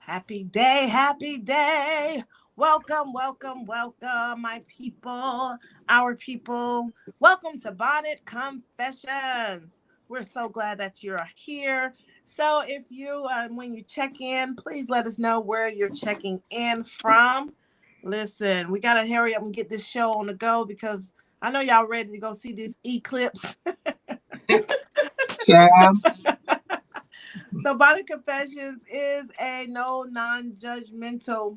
Happy day, happy day. Welcome, welcome, welcome, my people, our people. Welcome to Bonnet Confessions. We're so glad that you're here. So, if you, when you check in, please let us know where you're checking in from. Listen, we got to hurry up and get this show on the go because I know y'all ready to go see this eclipse. Yeah. So Bonnet Confessions is a no non-judgmental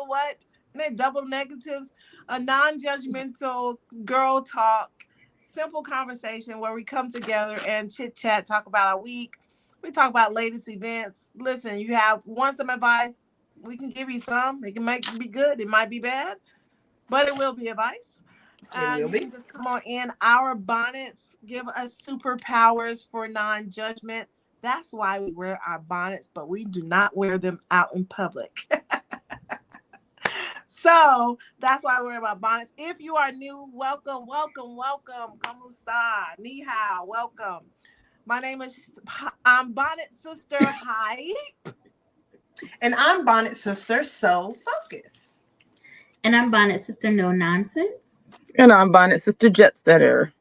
what? And then double negatives, a non-judgmental girl talk, simple conversation where we come together and chit chat, talk about our week. We talk about latest events. Listen, you want some advice? We can give you some. It can be good. It might be bad, but it will be advice. It will You be. can just come on in. Our bonnets give us superpowers for non-judgment. That's why we wear our bonnets, but we do not wear them out in public. So that's why we're about bonnets. If you are new, welcome, welcome, welcome. Kamusta, ni hao, welcome. My name is I'm Bonnet Sister. Hi. And I'm Bonnet Sister, so focus. And I'm Bonnet Sister No Nonsense. And I'm Bonnet Sister Jet Setter.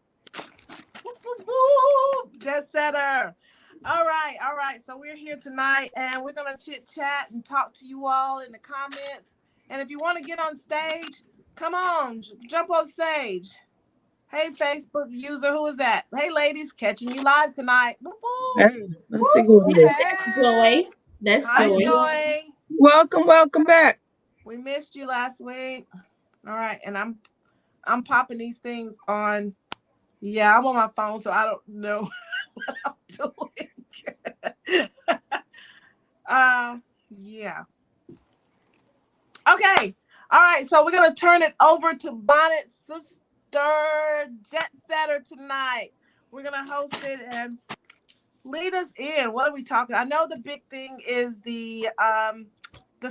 Jet setter. All right, all right. So we're here tonight and we're gonna chit chat and talk to you all in the comments. And if you want to get on stage, come on, jump on stage. Hey, Facebook user, who is that? Hey, ladies, catching you live tonight. Hey, let's see who it is. That's Joy. That's Hi, Joy. Joy. Welcome back. We missed you last week. All right, and I'm popping these things on. Yeah, I'm on my phone, so I don't know what I'm doing. Yeah. Okay. All right, so we're gonna turn it over to Bonnet Sister Jet Setter tonight. We're gonna host it and lead us in. What are we talking? I know the big thing is the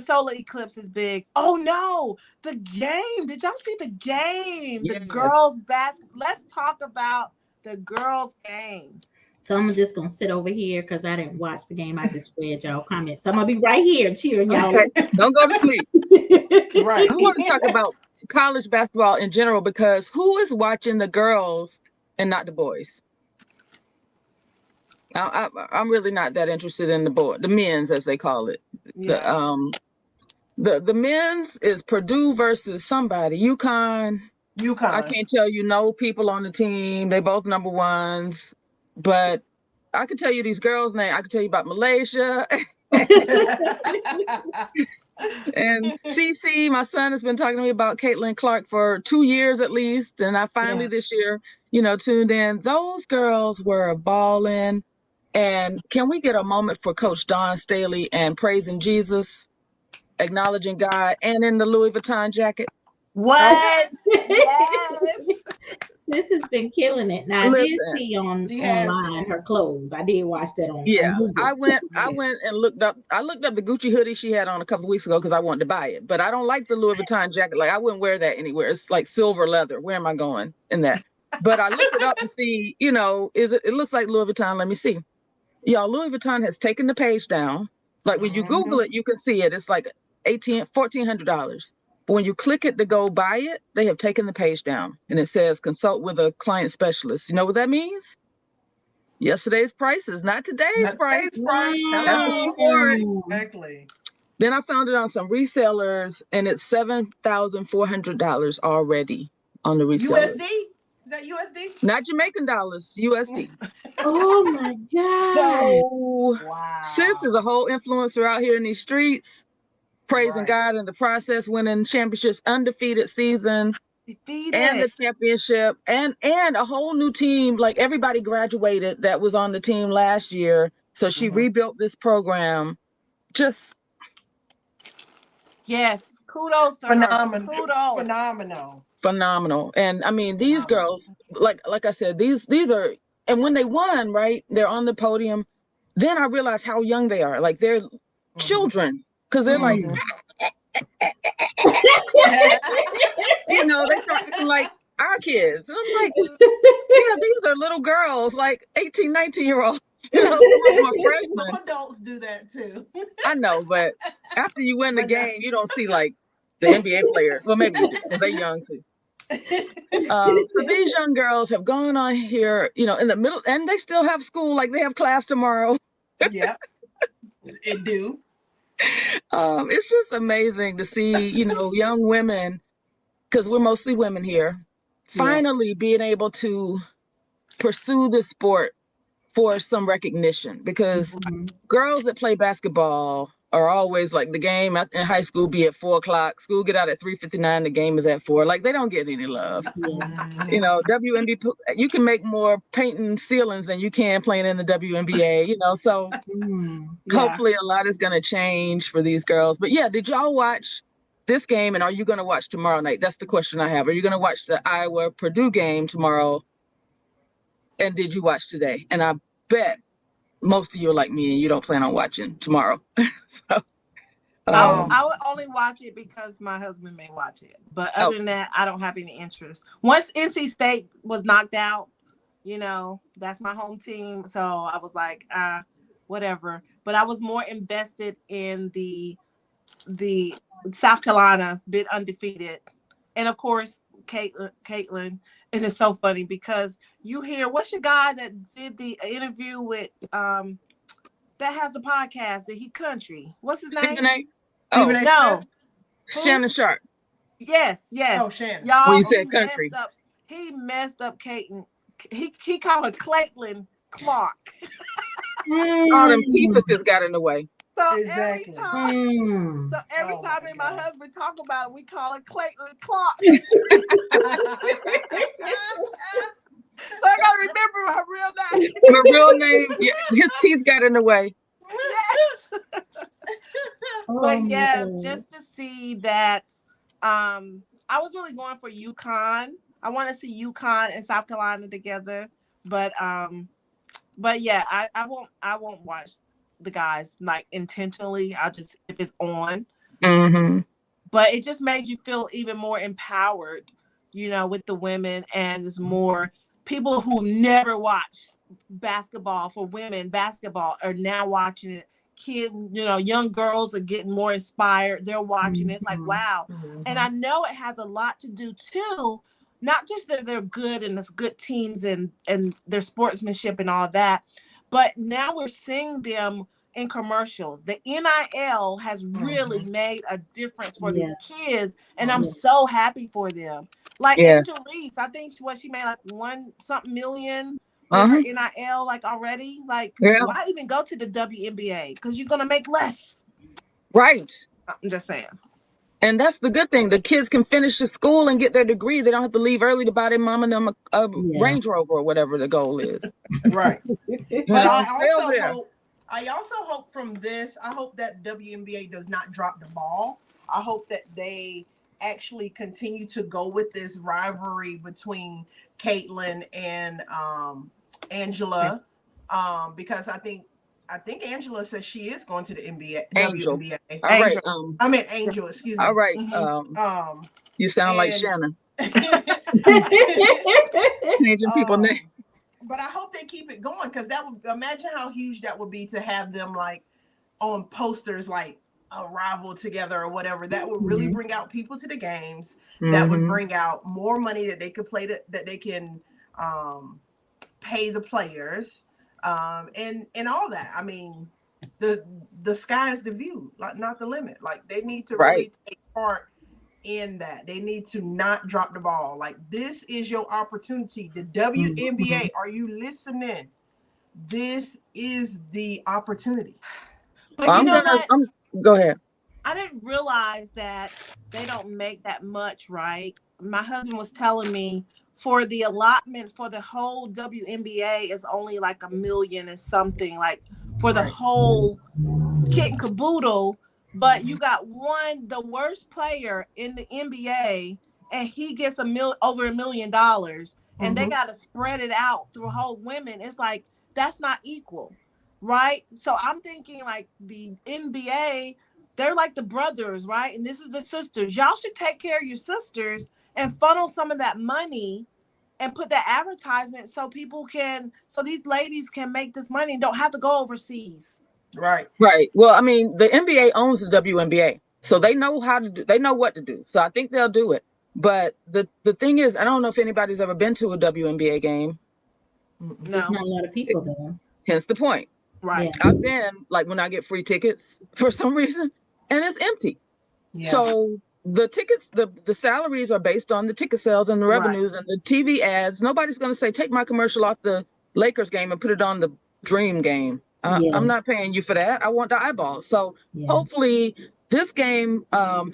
solar eclipse is big. Oh no, the game. Did y'all see the game? Yes. The girls basketball. Let's talk about the girls game. So I'm just gonna sit over here because I didn't watch the game. I just read y'all comments. So I'm gonna be right here cheering y'all. Okay, don't go to sleep. Right. I want to talk about college basketball in general because who is watching the girls and not the boys? I'm really not that interested in the men's as they call it. Yeah. The men's is Purdue versus somebody. UConn. I UConn. can't tell you no people on the team. They both number ones, but I could tell you these girls' names. I could tell you about Malaysia and CC. My son has been talking to me about Caitlin Clark for 2 years at least, and I finally this year, tuned in. Those girls were balling. And can we get a moment for Coach Dawn Staley and praising Jesus, acknowledging God, and in the Louis Vuitton jacket? What? Yes. Sis has been killing it. Now I did see online her clothes. I did watch that on. Yeah, on I went and looked up. I looked up the Gucci hoodie she had on a couple of weeks ago because I wanted to buy it. But I don't like the Louis Vuitton jacket. Like I wouldn't wear that anywhere. It's like silver leather. Where am I going in that? But I looked it up to see. It looks like Louis Vuitton. Let me see. Y'all, Louis Vuitton has taken the page down. Like when you Google it, you can see it. It's like $1,400. But when you click it to go buy it, they have taken the page down and it says consult with a client specialist. You know what that means? Yesterday's prices, not today's price. That's what she wore. Exactly. Then I found it on some resellers and it's $7,400 already on the resellers. USD? Is that USD? Not Jamaican dollars, USD. Oh my God. So Wow. Sis is a whole influencer out here in these streets, praising God in the process, winning championships, undefeated season, and the championship, and a whole new team. Like everybody graduated that was on the team last year. So she rebuilt this program. Just kudos to phenomenal. her. Kudos. Phenomenal. And I mean, these girls, like I said, these are, and when they won, right, they're on the podium. Then I realized how young they are. Like they're children, because they're like, they start acting like our kids. And I'm like, these are little girls, like 18, 19-year-olds. Some of them are Some freshmen. adults do that too. I know, but after you win the game, you don't see like the NBA players. Well, maybe you do because they're young too. So these young girls have gone on here, in the middle, and they still have school. Like they have class tomorrow. Yep, it do. It's just amazing to see, young women, because we're mostly women here, finally being able to pursue this sport for some recognition. Because girls that play basketball are always like, the game in high school be at 4:00, school get out at 3:59, the game is at 4. Like they don't get any love. WNBA, you can make more painting ceilings than you can playing in the WNBA, so hopefully a lot is going to change for these girls. But yeah, did y'all watch this game, and are you going to watch tomorrow night? That's the question I have. Are you going to watch the Iowa-Purdue game tomorrow? And did you watch today? And I bet most of you are like me and you don't plan on watching tomorrow. So, I would only watch it because my husband may watch it. But other than that, I don't have any interest. Once NC State was knocked out, that's my home team. So I was like, whatever. But I was more invested in the South Carolina bit undefeated. And of course, Caitlin. And it's so funny because you hear, what's your guy that did the interview with that has the podcast that he country? What's his name? Stephen A. No. Shannon Sharp. Yes. Oh, Shannon. Y'all, when you said country. He messed up Caitlin. He called her Caitlin Clark. All them Pephises got in the way. So exactly. every time me and my husband talk about it, we call her Caitlin Clark. So I gotta remember her real name. Her real name, yeah, his teeth got in the way. Yes. But yeah, just to see that, I was really going for UConn. I want to see UConn and South Carolina together, but yeah, I won't watch the guys like intentionally. I'll just, if it's on. But it just made you feel even more empowered, with the women, and there's more people who never watched basketball for women basketball are now watching it. Kids, young girls are getting more inspired. They're watching. It's like, wow. And I know it has a lot to do too, not just that they're good and it's good teams and their sportsmanship and all that, but now we're seeing them in commercials. The NIL has really made a difference for these kids, and I'm so happy for them. Like Angel Reese, I think she made like $1-something million with her NIL like already. Like, why even go to the WNBA? Because you're gonna make less. Right. I'm just saying. And that's the good thing. The kids can finish the school and get their degree. They don't have to leave early to buy their mom and them a Range Rover or whatever the goal is. Right. But I also hope from this, I hope that WNBA does not drop the ball. I hope that they actually continue to go with this rivalry between Caitlin and Angela, because I think Angela says she is going to the WNBA. All right. I meant Angel, excuse me. All right. You sound like Shannon. Changing people's names. But I hope they keep it going, because that would, imagine how huge that would be to have them like on posters, like a rival together or whatever. That would really bring out people to the games. That would bring out more money that they could play, that they can pay the players, and all that. I mean, the sky is the view, like not the limit. Like they need to really take part in that. They need to not drop the ball. Like, this is your opportunity. The WNBA, are you listening? This is the opportunity. But go ahead. I didn't realize that they don't make that much, right? My husband was telling me for the allotment for the whole WNBA is only like $1 million and something, like for the whole kit and caboodle. But you got the worst player in the NBA, and he gets over $1 million, and they got to spread it out through whole women. It's like, that's not equal, right? So I'm thinking like the NBA, they're like the brothers, right? And this is the sisters. Y'all should take care of your sisters and funnel some of that money and put that advertisement so people can, so these ladies can make this money and don't have to go overseas. Right. Right. Well, I mean, the NBA owns the WNBA, so they know how to do. They know what to do. So I think they'll do it. But the thing is, I don't know if anybody's ever been to a WNBA game. There's not a lot of people there. Hence the point. Right. Yeah. I've been, like, when I get free tickets for some reason, and it's empty. Yeah. So the tickets, the salaries are based on the ticket sales and the revenues and the TV ads. Nobody's going to say, take my commercial off the Lakers game and put it on the Dream game. I'm not paying you for that. I want the eyeballs. So hopefully this game,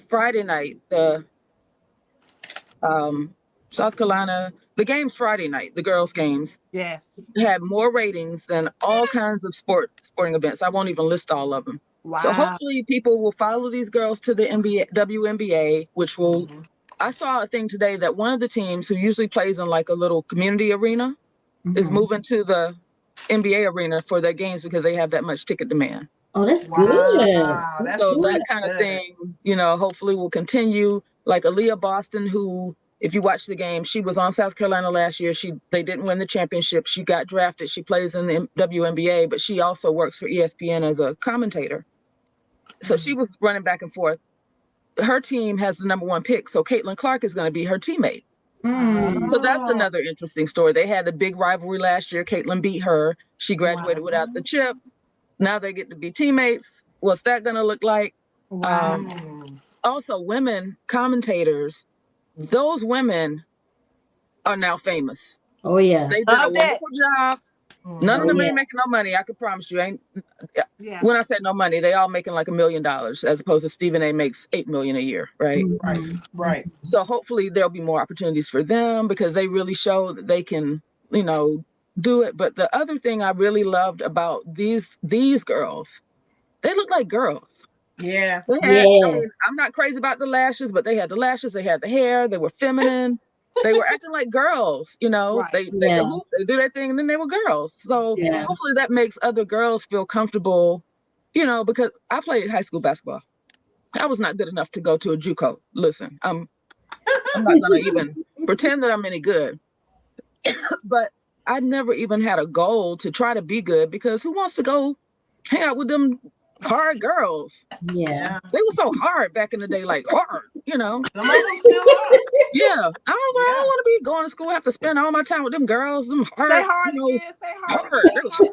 Friday night, the South Carolina, the game's Friday night, the girls' games. Yes. Had more ratings than all kinds of sporting events. I won't even list all of them. Wow. So hopefully people will follow these girls to the WNBA, which will, I saw a thing today that one of the teams who usually plays in like a little community arena is moving to the NBA arena for their games because they have that much ticket demand. Oh, that's good. That's So good. that kind of thing, hopefully will continue. Like Aaliyah Boston, who, if you watch the game, she was on South Carolina last year. They didn't win the championship. She got drafted. She plays in the WNBA, but she also works for ESPN as a commentator. So she was running back and forth. Her team has the #1 pick. So Caitlin Clark is going to be her teammate. So that's another interesting story. They had a big rivalry last year. Caitlin beat her. She graduated without the chip. Now they get to be teammates. What's that going to look like? Wow. Also, women commentators, those women are now famous. Oh, yeah. They did a wonderful job. None of them ain't making no money. I can promise you. When I say no money, they all making like $1 million, as opposed to Stephen A makes $8 million a year, right? Right. So hopefully there'll be more opportunities for them because they really show that they can, do it. But the other thing I really loved about these girls, they look like girls. Yeah. I'm not crazy about the lashes, but they had the lashes, they had the hair, they were feminine. They were acting like girls, They do their thing, and then they were girls. So hopefully that makes other girls feel comfortable, because I played high school basketball. I was not good enough to go to a JUCO. Listen, I'm not gonna even pretend that I'm any good. But I never even had a goal to try to be good, because who wants to go hang out with them hard girls? Yeah. They were so hard back in the day, like hard, Some of them still are. Yeah. I was like, I don't want to be going to school, have to spend all my time with them girls, them hard. Say hard again. Say hard Hard. They were so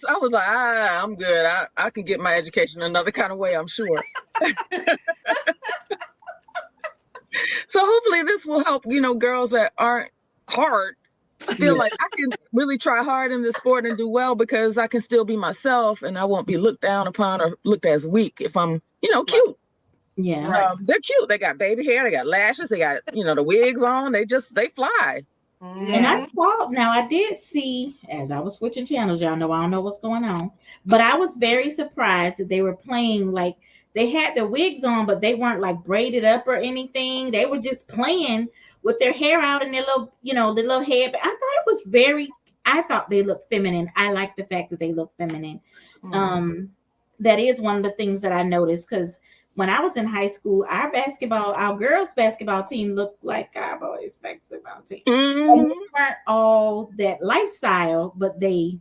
I was like, I'm good. I can get my education another kind of way, I'm sure. So hopefully this will help, girls that aren't hard feel like I can really try hard in this sport and do well, because I can still be myself and I won't be looked down upon or looked as weak if I'm, cute. Yeah. They're cute. They got baby hair, they got lashes, they got, the wigs on. They fly. And I saw, now I did see, as I was switching channels, y'all know I don't know what's going on, but I was very surprised that they were playing, like, they had their wigs on, but they weren't like braided up or anything. They were just playing with their hair out and their little, the little head. I thought they looked feminine. I like the fact that they look feminine. That is one of the things that I noticed, because when I was in high school, our girls' basketball team looked like our boys' basketball team. They weren't all that lifestyle, but they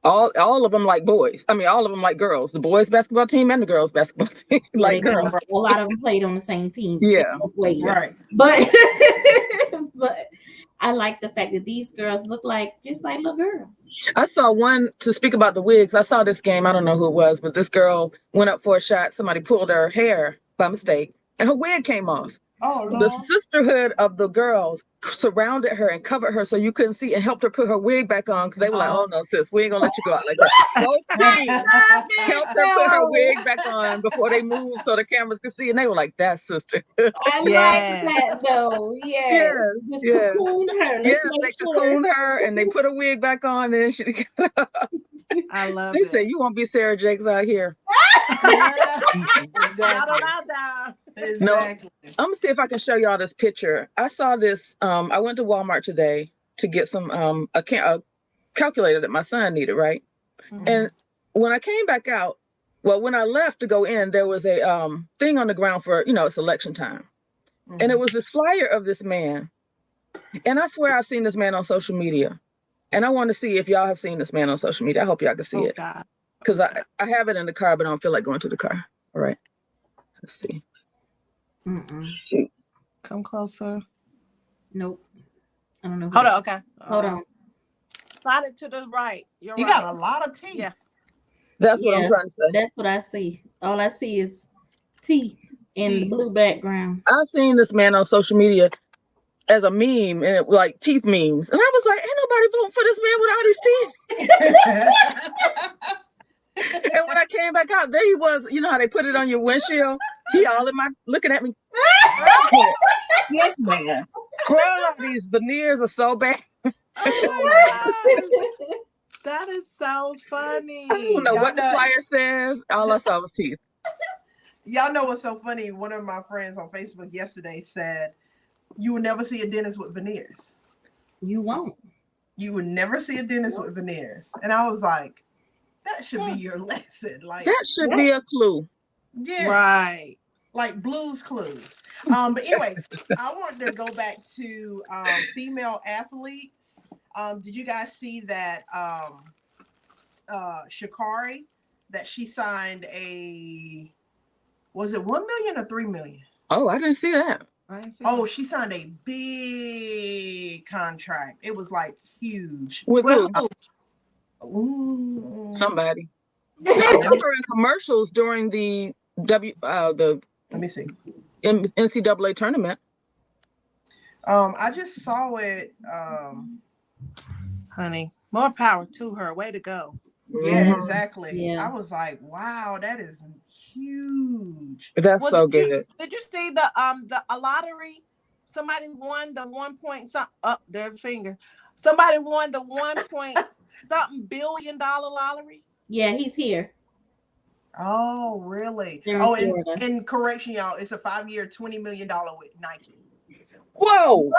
all of them like boys. I mean, all of them like girls. The boys' basketball team and the girls' basketball team like girls. A lot of them played on the same team. Yeah, right. But but I like the fact that these girls look just like little girls. I saw one, to speak about the wigs. I saw this game. I don't know who it was, but this girl went up for a shot. Somebody pulled her hair by mistake, and her wig came off. Oh, no. The sisterhood of the girls surrounded her and covered her so you couldn't see, and helped her put her wig back on, because they were like, "Oh no, sis, we ain't gonna let you go out like that." Both teams helped her put her wig back on before they moved so the cameras could see, and they were like, "That's sister." I like that though. Yes. Just cocoon her. Yes, they cocooned her and they put her wig back on, and she got up. I love they it. say, "You won't be Sarah Jakes out here." Exactly. No, I'm gonna see if I can show y'all this picture. I saw this. I went to Walmart today to get some a calculator that my son needed, right? And when I came back out, when I left to go in, there was a thing on the ground for it's election time. and it was this flyer of this man. And I swear I've seen this man on social media. And I want to see if y'all have seen this man on social media. I hope y'all can see it. God. Because I have it in the car, but I don't feel like going to the car. All right. Let's see. Mm-mm. Come closer. Nope. I don't know. Hold on. Okay. Hold on. Slide it to the right. You right. got a lot of teeth. Yeah. That's what I'm trying to say. That's what I see. All I see is teeth in the blue background. I've seen this man on social media as a meme, and it, like teeth memes. And I was like, ain't nobody voting for this man with all these teeth. And when I came back out, there he was. You know how they put it on your windshield? He all in my, looking at me. Yes, man. Girl, these veneers are so bad. That is so funny. I don't know what the flyer says. All I saw was teeth. Y'all know what's so funny? One of my friends on Facebook yesterday said, you will never see a dentist with veneers. You won't. You would never see a dentist with veneers. And I was like, that should be your lesson. Like that should be a clue. Yeah. Right. Like Blue's Clues. But anyway, I want to go back to female athletes. Did you guys see that Sha'Carri, that she signed was it 1 million or 3 million? Oh, I didn't see that. She signed a big contract. It was like huge. With who? Somebody. They were in commercials during the let me see. NCAA tournament. I just saw it. Honey, more power to her. Way to go. Yeah, exactly. Yeah. I was like, wow, that is huge. That's so good. Did you see the lottery? Somebody won the 1 point something up their finger. Somebody won the 1 point something $billion lottery. Yeah, he's here. Oh, really? And correction, y'all, it's a 5-year, $20 million with Nike. Whoa!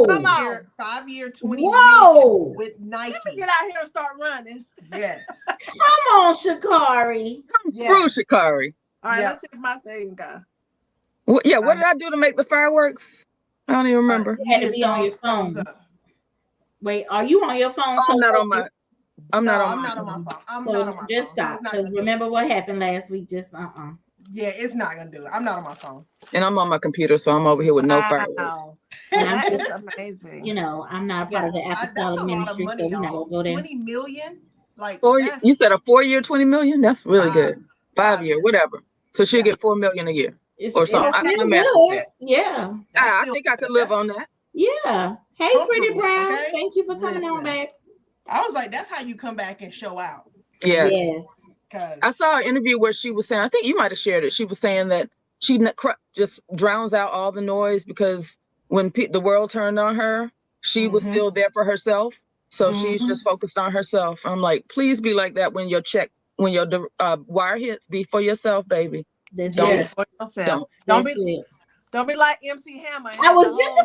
Come on. 5-year, $20 million with Nike. Let me get out here and start running. Yes. Come on, Sha'Carri. Come through, Sha'Carri. All right, let's see if my thing go. What did I do to make the fireworks? I don't even remember. You had to be on your phone. Wait, are you on your phone? I'm not on my. I'm not on my phone. I'm so not on my phone. Just stop. Because remember what happened last week. Just Yeah, it's not gonna do it. I'm not on my phone. And I'm on my computer, so I'm over here with no fireworks. That is amazing. You know, I'm not a part of the apostolic ministry, so we're not gonna go there. 20 million? Like you said a 4-year, 20 million? That's really good. 5-year, whatever. So she'll get 4 million a year. Or something. Yeah. I think I could live on that. Yeah. Hey, Pretty Brown. Okay? Thank you for coming on, babe. I was like, that's how you come back and show out. Yes. I saw an interview where she was saying, I think you might have shared it. She was saying that she just drowns out all the noise because when the world turned on her, she was still there for herself. So she's just focused on herself. I'm like, please be like that when your wire hits. Be for yourself, baby. Don't be like MC Hammer. I was just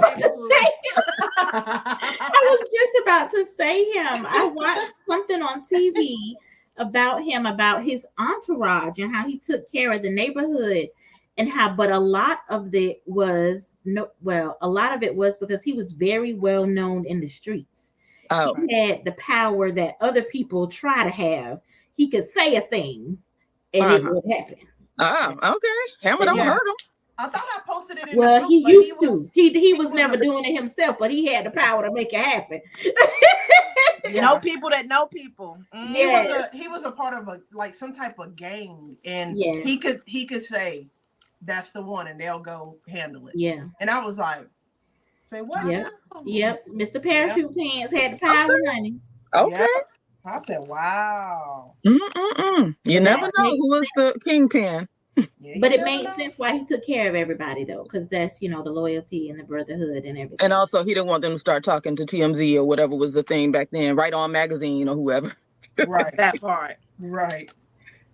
about to say him. I watched something on TV about him, about his entourage and how he took care of the neighborhood and but a lot of it was because he was very well known in the streets. Oh. He had the power that other people try to have. He could say a thing and it would happen. Oh, okay. Hammer don't hurt him. I thought I posted it in the he used to. He was never doing it himself, but he had the power to make it happen. Know people that know people. He was a part of some type of gang, and he could say that's the one, and they'll go handle it. Yeah. And I was like, say what? Yep. Mr. Parachute Pants had the power, honey. Okay. Yep. I said, wow. You never know who is the kingpin. But it made sense why he took care of everybody, though, because that's, the loyalty and the brotherhood and everything. And also, he didn't want them to start talking to TMZ or whatever was the thing back then, Right On Magazine or whoever. Right. That part. Right.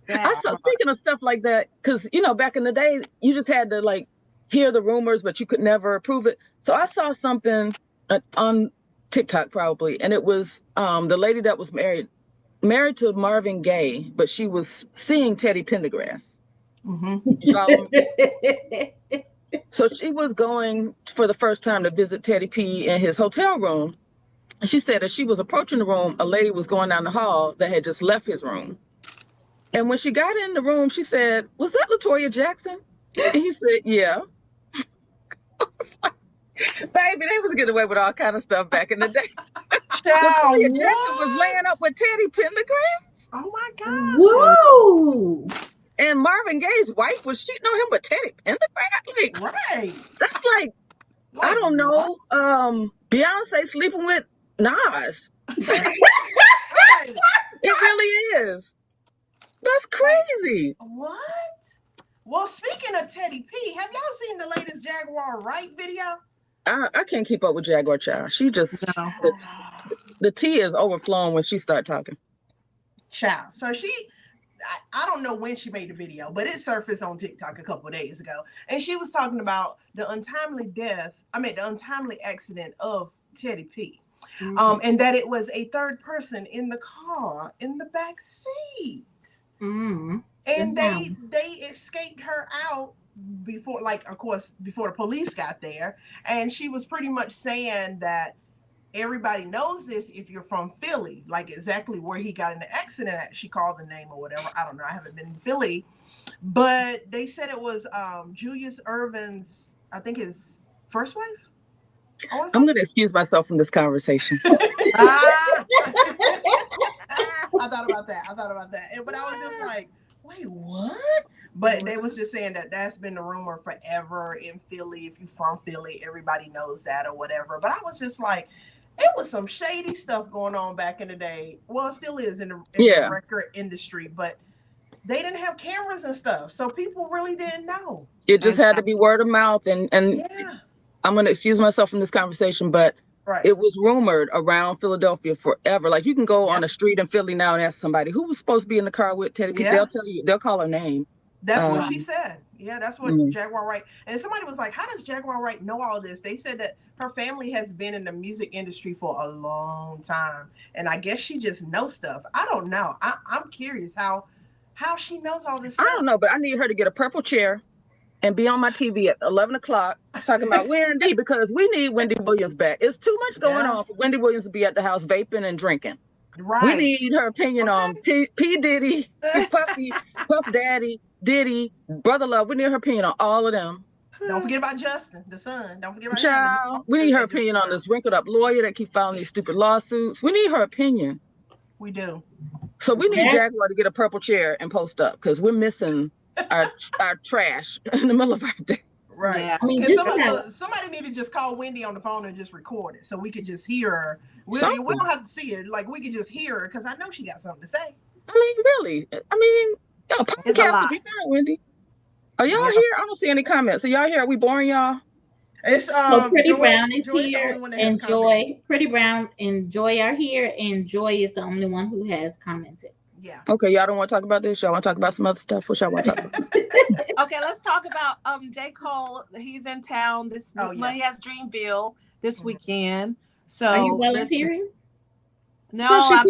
Speaking of stuff like that, because, back in the day, you just had to, hear the rumors, but you could never prove it. So I saw something on TikTok probably, and it was the lady that was married to Marvin Gaye, but she was seeing Teddy Pendergrass. So she was going for the first time to visit Teddy P in his hotel room. And she said as she was approaching the room, a lady was going down the hall that had just left his room. And when she got in the room, she said, "Was that LaToya Jackson?" And he said, "Yeah." Baby, they was getting away with all kind of stuff back in the day. LaToya Jackson was laying up with Teddy Pendergrass. Oh my God. Whoa. And Marvin Gaye's wife was cheating on him with Teddy Pendergrass. Like, Right. that's like I don't know. Beyonce sleeping with Nas. Right. It really is. That's crazy. What? Well, speaking of Teddy P, have y'all seen the latest Jaguar Wright video? I can't keep up with Jaguar Child. She just No. the tea is overflowing when she start talking. Child. So I don't know when she made the video, but it surfaced on TikTok a couple of days ago. And she was talking about the untimely accident of Teddy P. Mm-hmm. And that it was a third person in the car in the back seat. Mm-hmm. And they escaped her out before the police got there. And she was pretty much saying that everybody knows this if you're from Philly, like exactly where he got in the accident at. She called the name or whatever. I don't know. I haven't been in Philly. But they said it was Julius Ervin's, I think his first wife. I'm going to excuse myself from this conversation. I thought about that. But I was just like, wait, what? But they was just saying that that's been the rumor forever in Philly. If you're from Philly, everybody knows that or whatever. But I was just like, it was some shady stuff going on back in the day. Well, it still is in the record industry, but they didn't have cameras and stuff. So people really didn't know. It just had to be word of mouth. And yeah. I'm going to excuse myself from this conversation, but it was rumored around Philadelphia forever. Like you can go on a street in Philly now and ask somebody who was supposed to be in the car with Teddy P. They'll tell you, they'll call her name. That's what she said. Yeah, that's what Jaguar Wright. And somebody was like, how does Jaguar Wright know all this? They said that her family has been in the music industry for a long time. And I guess she just knows stuff. I don't know. I'm curious how she knows all this stuff. I don't know, but I need her to get a purple chair and be on my TV at 11 o'clock talking about Wendy, because we need Wendy Williams back. It's too much going on for Wendy Williams to be at the house vaping and drinking. Right. We need her opinion on P. Diddy, Puffy, Puff Daddy, Diddy, Brother Love. We need her opinion on all of them. Don't forget about Justin, the son. Don't forget about him. We need her opinion on this wrinkled up lawyer that keep filing these stupid lawsuits. We need her opinion. We do. So we need Jaguar to get a purple chair and post up, because we're missing our trash in the middle of our day. Right. Yeah. I mean, somebody need to just call Wendy on the phone and just record it so we could just hear her. We don't have to see her. Like, we could just hear her, because I know she got something to say. I mean, really. I mean, podcast to be fine, Wendy. Are y'all here? I don't see any comments. Are y'all here? Are we boring y'all? It's so Pretty Brown is here, and Joy. Pretty Brown and Joy are here, and Joy is the only one who has commented. Yeah. Okay, y'all don't want to talk about this? Y'all want to talk about some other stuff? What y'all want to talk about? Okay, let's talk about J. Cole. He's in town this week. Well, he has Dreamville this weekend. So are you volunteering? No, I've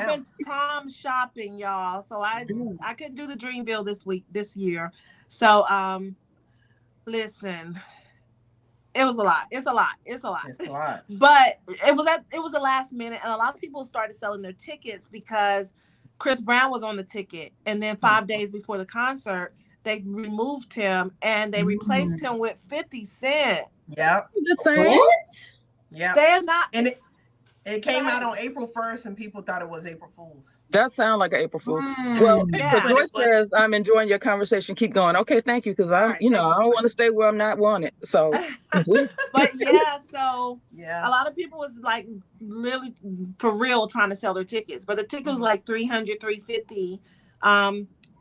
been prom shopping, y'all. So I couldn't do the Dreamville this year. So listen, it was a lot. It's a lot. But it was the last minute, and a lot of people started selling their tickets because Chris Brown was on the ticket, and then 5 days before the concert, they removed him and they replaced him with 50 Cent. Yep. What? Yeah. They're not. And it came out on April 1st, and people thought it was April Fool's. That sounds like an April Fool's. Well, Joyce says, I'm enjoying your conversation. Keep going. Okay, thank you, because I don't want to stay where I'm not wanted. So, but so a lot of people was like really for real trying to sell their tickets, but the ticket was like $300, $350.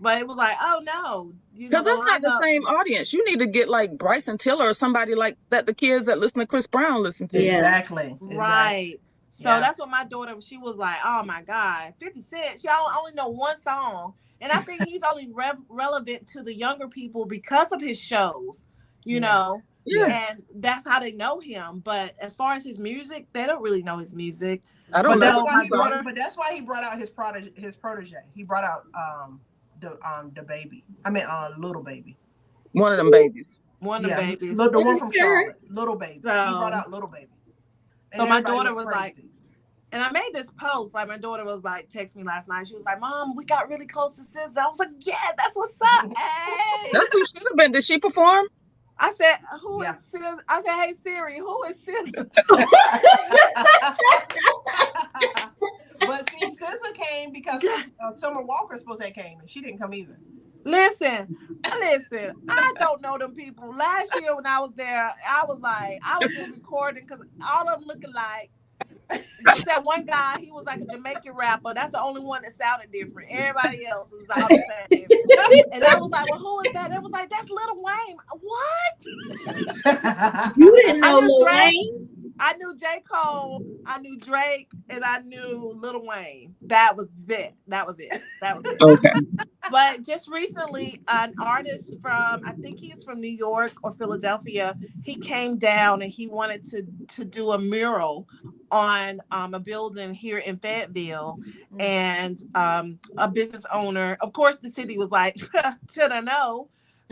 But it was like, oh no, because that's not the same audience. You need to get like Bryson Tiller or somebody like that. The kids that listen to Chris Brown listen to. Exactly. Right. So that's what my daughter, she was like, oh my God, 50 Cent. She only know one song. And I think he's only relevant to the younger people because of his shows, you know? Yeah. And that's how they know him. But as far as his music, they don't really know his music. I don't know. But that's why he brought out his protege. He brought out the baby. I mean, little baby. One of them babies. One of the babies. The one from Charlotte, Little Baby. He brought out Little Baby. And so my daughter was like, and I made this post. Like my daughter was like, text me last night. She was like, "Mom, we got really close to SZA." I was like, "Yeah, that's what's up." Hey, that's who should have been. Did she perform? I said, "Who is SZA?" I said, "Hey Siri, who is SZA?" But see, SZA came because Summer Walker supposed to have came, and she didn't come either. Listen, I don't know them people. Last year when I was there, I was just recording because all of them looking like, except one guy, he was like a Jamaican rapper. That's the only one that sounded different. Everybody else is all the same. And I was like, well, who is that? It was like, that's Lil Wayne. What? You didn't know Lil Wayne? I knew J. Cole, I knew Drake, and I knew Lil Wayne. That was it. Okay. But just recently, an artist from, I think he's from New York or Philadelphia, he came down and he wanted to do a mural on a building here in Fayetteville. And a business owner, of course, the city was like, to the no.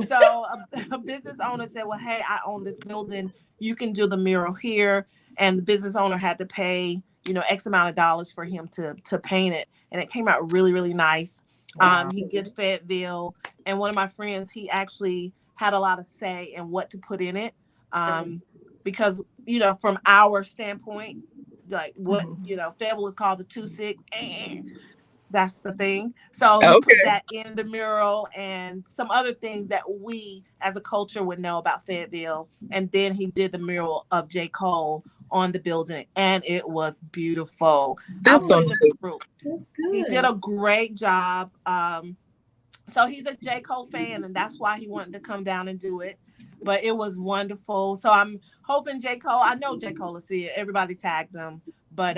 So a business owner said, well, hey, I own this building. You can do the mural here. And the business owner had to pay, X amount of dollars for him to paint it. And it came out really, really nice. Wow. He did Fayetteville. And one of my friends, he actually had a lot of say in what to put in it. Because, from our standpoint, like what, Fayetteville is called the 2-6. That's the thing. So he put that in the mural and some other things that we as a culture would know about Fayetteville. And then he did the mural of J. Cole on the building, and it was beautiful. That's good. He did a great job. So he's a J. Cole fan, and that's why he wanted to come down and do it. But it was wonderful. So I'm hoping J. Cole, I know J. Cole will see it. Everybody tagged him. But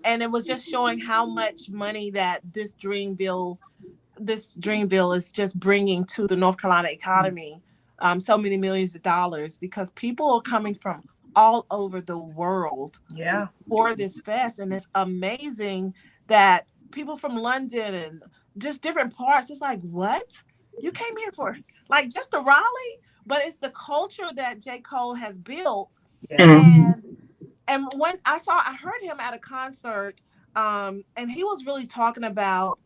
and it was just showing how much money that this Dreamville is just bringing to the North Carolina economy. So many millions of dollars, because people are coming from all over the world for this fest. And it's amazing that people from London and just different parts, it's like, what? You came here for like just a Raleigh? But it's the culture that J. Cole has built. And when I heard him at a concert, and he was really talking about,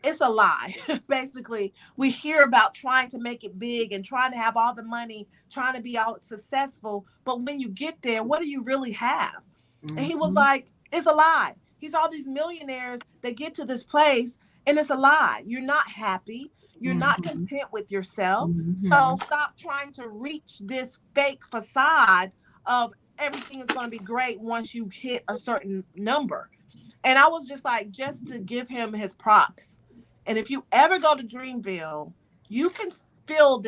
it's a lie. Basically, we hear about trying to make it big and trying to have all the money, trying to be all successful. But when you get there, what do you really have? Mm-hmm. And he was like, it's a lie. He's all these millionaires that get to this place, and it's a lie. You're not happy. You're not content with yourself. So stop trying to reach this fake facade of everything is going to be great once you hit a certain number. And I was just like, just to give him his props. And if you ever go to Dreamville, you can feel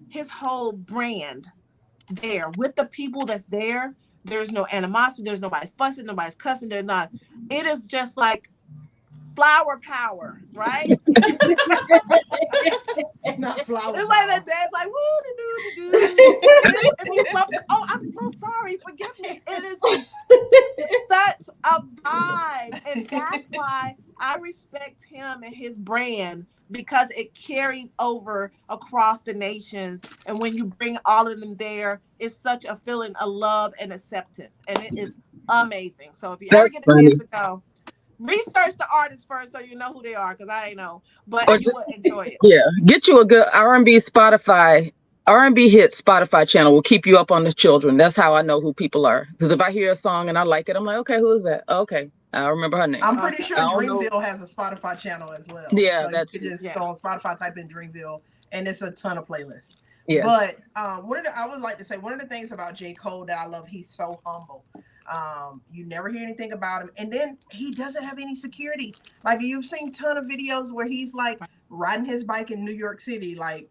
his whole brand there with the people that's there. There's no animosity. There's nobody fussing. Nobody's cussing. They're not. It is just like flower power, right? Not flower. It's like that dance, like woo do. And you bump, oh, I'm so sorry. Forgive me. It is such a vibe, and that's why I respect him and his brand, because it carries over across the nations. And when you bring all of them there, it's such a feeling of love and acceptance, and it is amazing. So if you ever get a chance to go, research the artist first so you know who they are, because I ain't know, but you will enjoy it. Yeah, get you a good R&B hit Spotify channel will keep you up on the children. That's how I know who people are. Because if I hear a song and I like it, I'm like, okay, who is that? Oh, okay, I remember her name. I'm pretty sure Dreamville has a Spotify channel as well. Yeah, so that's you could just go on Spotify, type in Dreamville, and it's a ton of playlists. Yeah. But I would like to say one of the things about J. Cole that I love, he's so humble. You never hear anything about him, and then he doesn't have any security. Like, you've seen a ton of videos where he's like riding his bike in New York City. Like,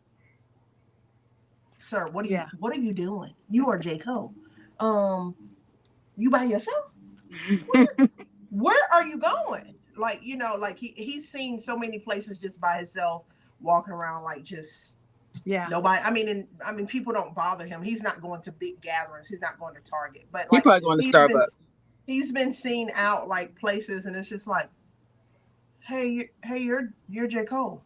sir, what are you doing? You are J. Cole. You by yourself? Where are you going? Like, like he's seen so many places just by himself, walking around like just. Yeah. Nobody. I mean, people don't bother him. He's not going to big gatherings. He's not going to Target. But like, he's probably going to Starbucks. He's been seen out like places, and it's just like, hey, you're J. Cole.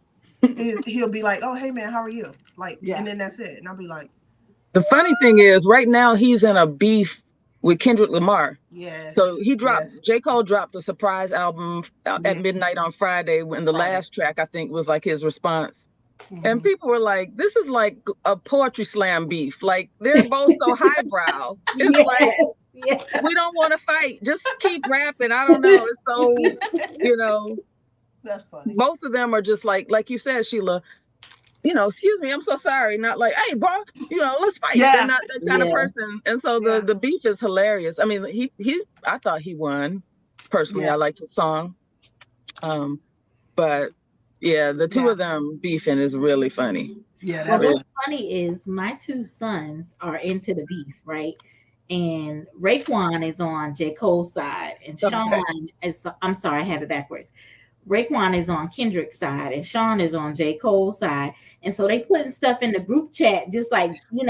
he'll be like, "Oh, hey man, how are you?" Like, Yeah. and then that's it. And I'll be like, The funny thing is, right now he's in a beef with Kendrick Lamar. "Yes." So he dropped, yes. J. Cole dropped a surprise album Yeah. at midnight on Friday, when the Friday. last track, I think, was like his response. And Mhm. people were like, this is like a poetry slam beef. Like, they're both so highbrow. It's Yeah. like, Yeah. we don't want to fight. Just keep rapping. I don't know. It's so, you know, That's funny. both of them are just like you said, Sheila, excuse me, I'm so sorry. Not like, hey, bro, let's fight. Yeah. They're not that kind of Yeah. person. And so Yeah. the beef is hilarious. I mean, I thought he won. Personally, Yeah. I liked his song. But yeah, the two Yeah. of them beefing is really funny. Yeah, Well, that's Really. what's funny is my two sons are into the beef, right? And Raekwon is on J. Cole's side, and Sean is, I'm sorry, I have it backwards. Raekwon is on Kendrick's side, and Sean is on J. Cole's side. And so they putting stuff in the group chat, just like, and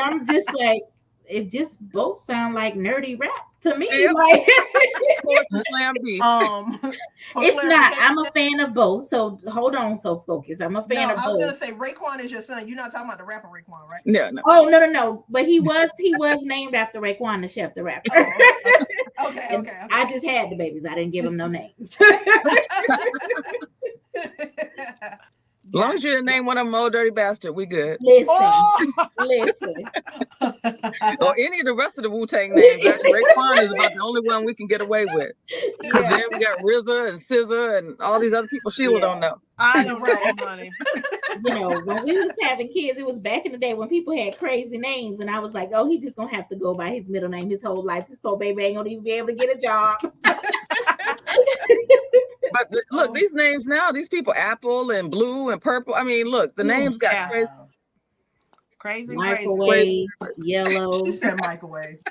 I'm just like, it just both sound like nerdy rap to me. Yep. Like, Poetry slam beef. for it's not. I'm a clarification- fan of both. So hold on, so focus. I'm a fan No, of I was both. gonna say Raekwon is your son. You're not talking about the rapper Raekwon, right? No. Oh no! But he was named after Raekwon the Chef the Rapper. Oh, okay, And okay. I just had the babies. I didn't give them no names. As long as you didn't name one of them Old Dirty Bastard, we good. Listen, Oh! listen. Or any of the rest of the Wu-Tang names. Actually, Raekwon is about the only one we can get away with. Because then we got RZA and SZA and all these other people Sheila don't know. I don't know, honey. When we was having kids, it was back in the day when people had crazy names, and I was like, "Oh, he's just gonna have to go by his middle name his whole life. This poor baby ain't gonna even be able to get a job." But look, these names now, these people, Apple and Blue and Purple. I mean, look, the names got Yeah. crazy. Crazy. Microwave, yellow. He said microwave.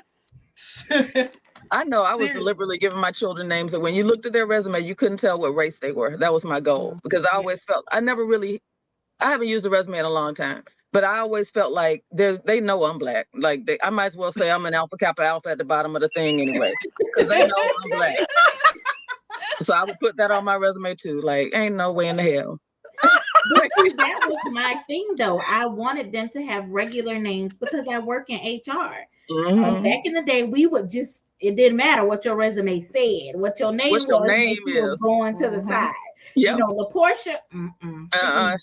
I know I was Seriously. deliberately giving my children names that when you looked at their resume, you couldn't tell what race they were. That was my goal, because I always felt, I haven't used a resume in a long time, but I always felt like they know I'm Black. Like I might as well say I'm an Alpha Kappa Alpha at the bottom of the thing anyway, because they know I'm Black. So I would put that on my resume too. Like, ain't no way in the hell. But see, that was my thing, though. I wanted them to have regular names because I work in HR. Mhm. And back in the day, we would just, it didn't matter what your resume said, what your name What your was, name and you was is. going to the side. Yep. LaPortia,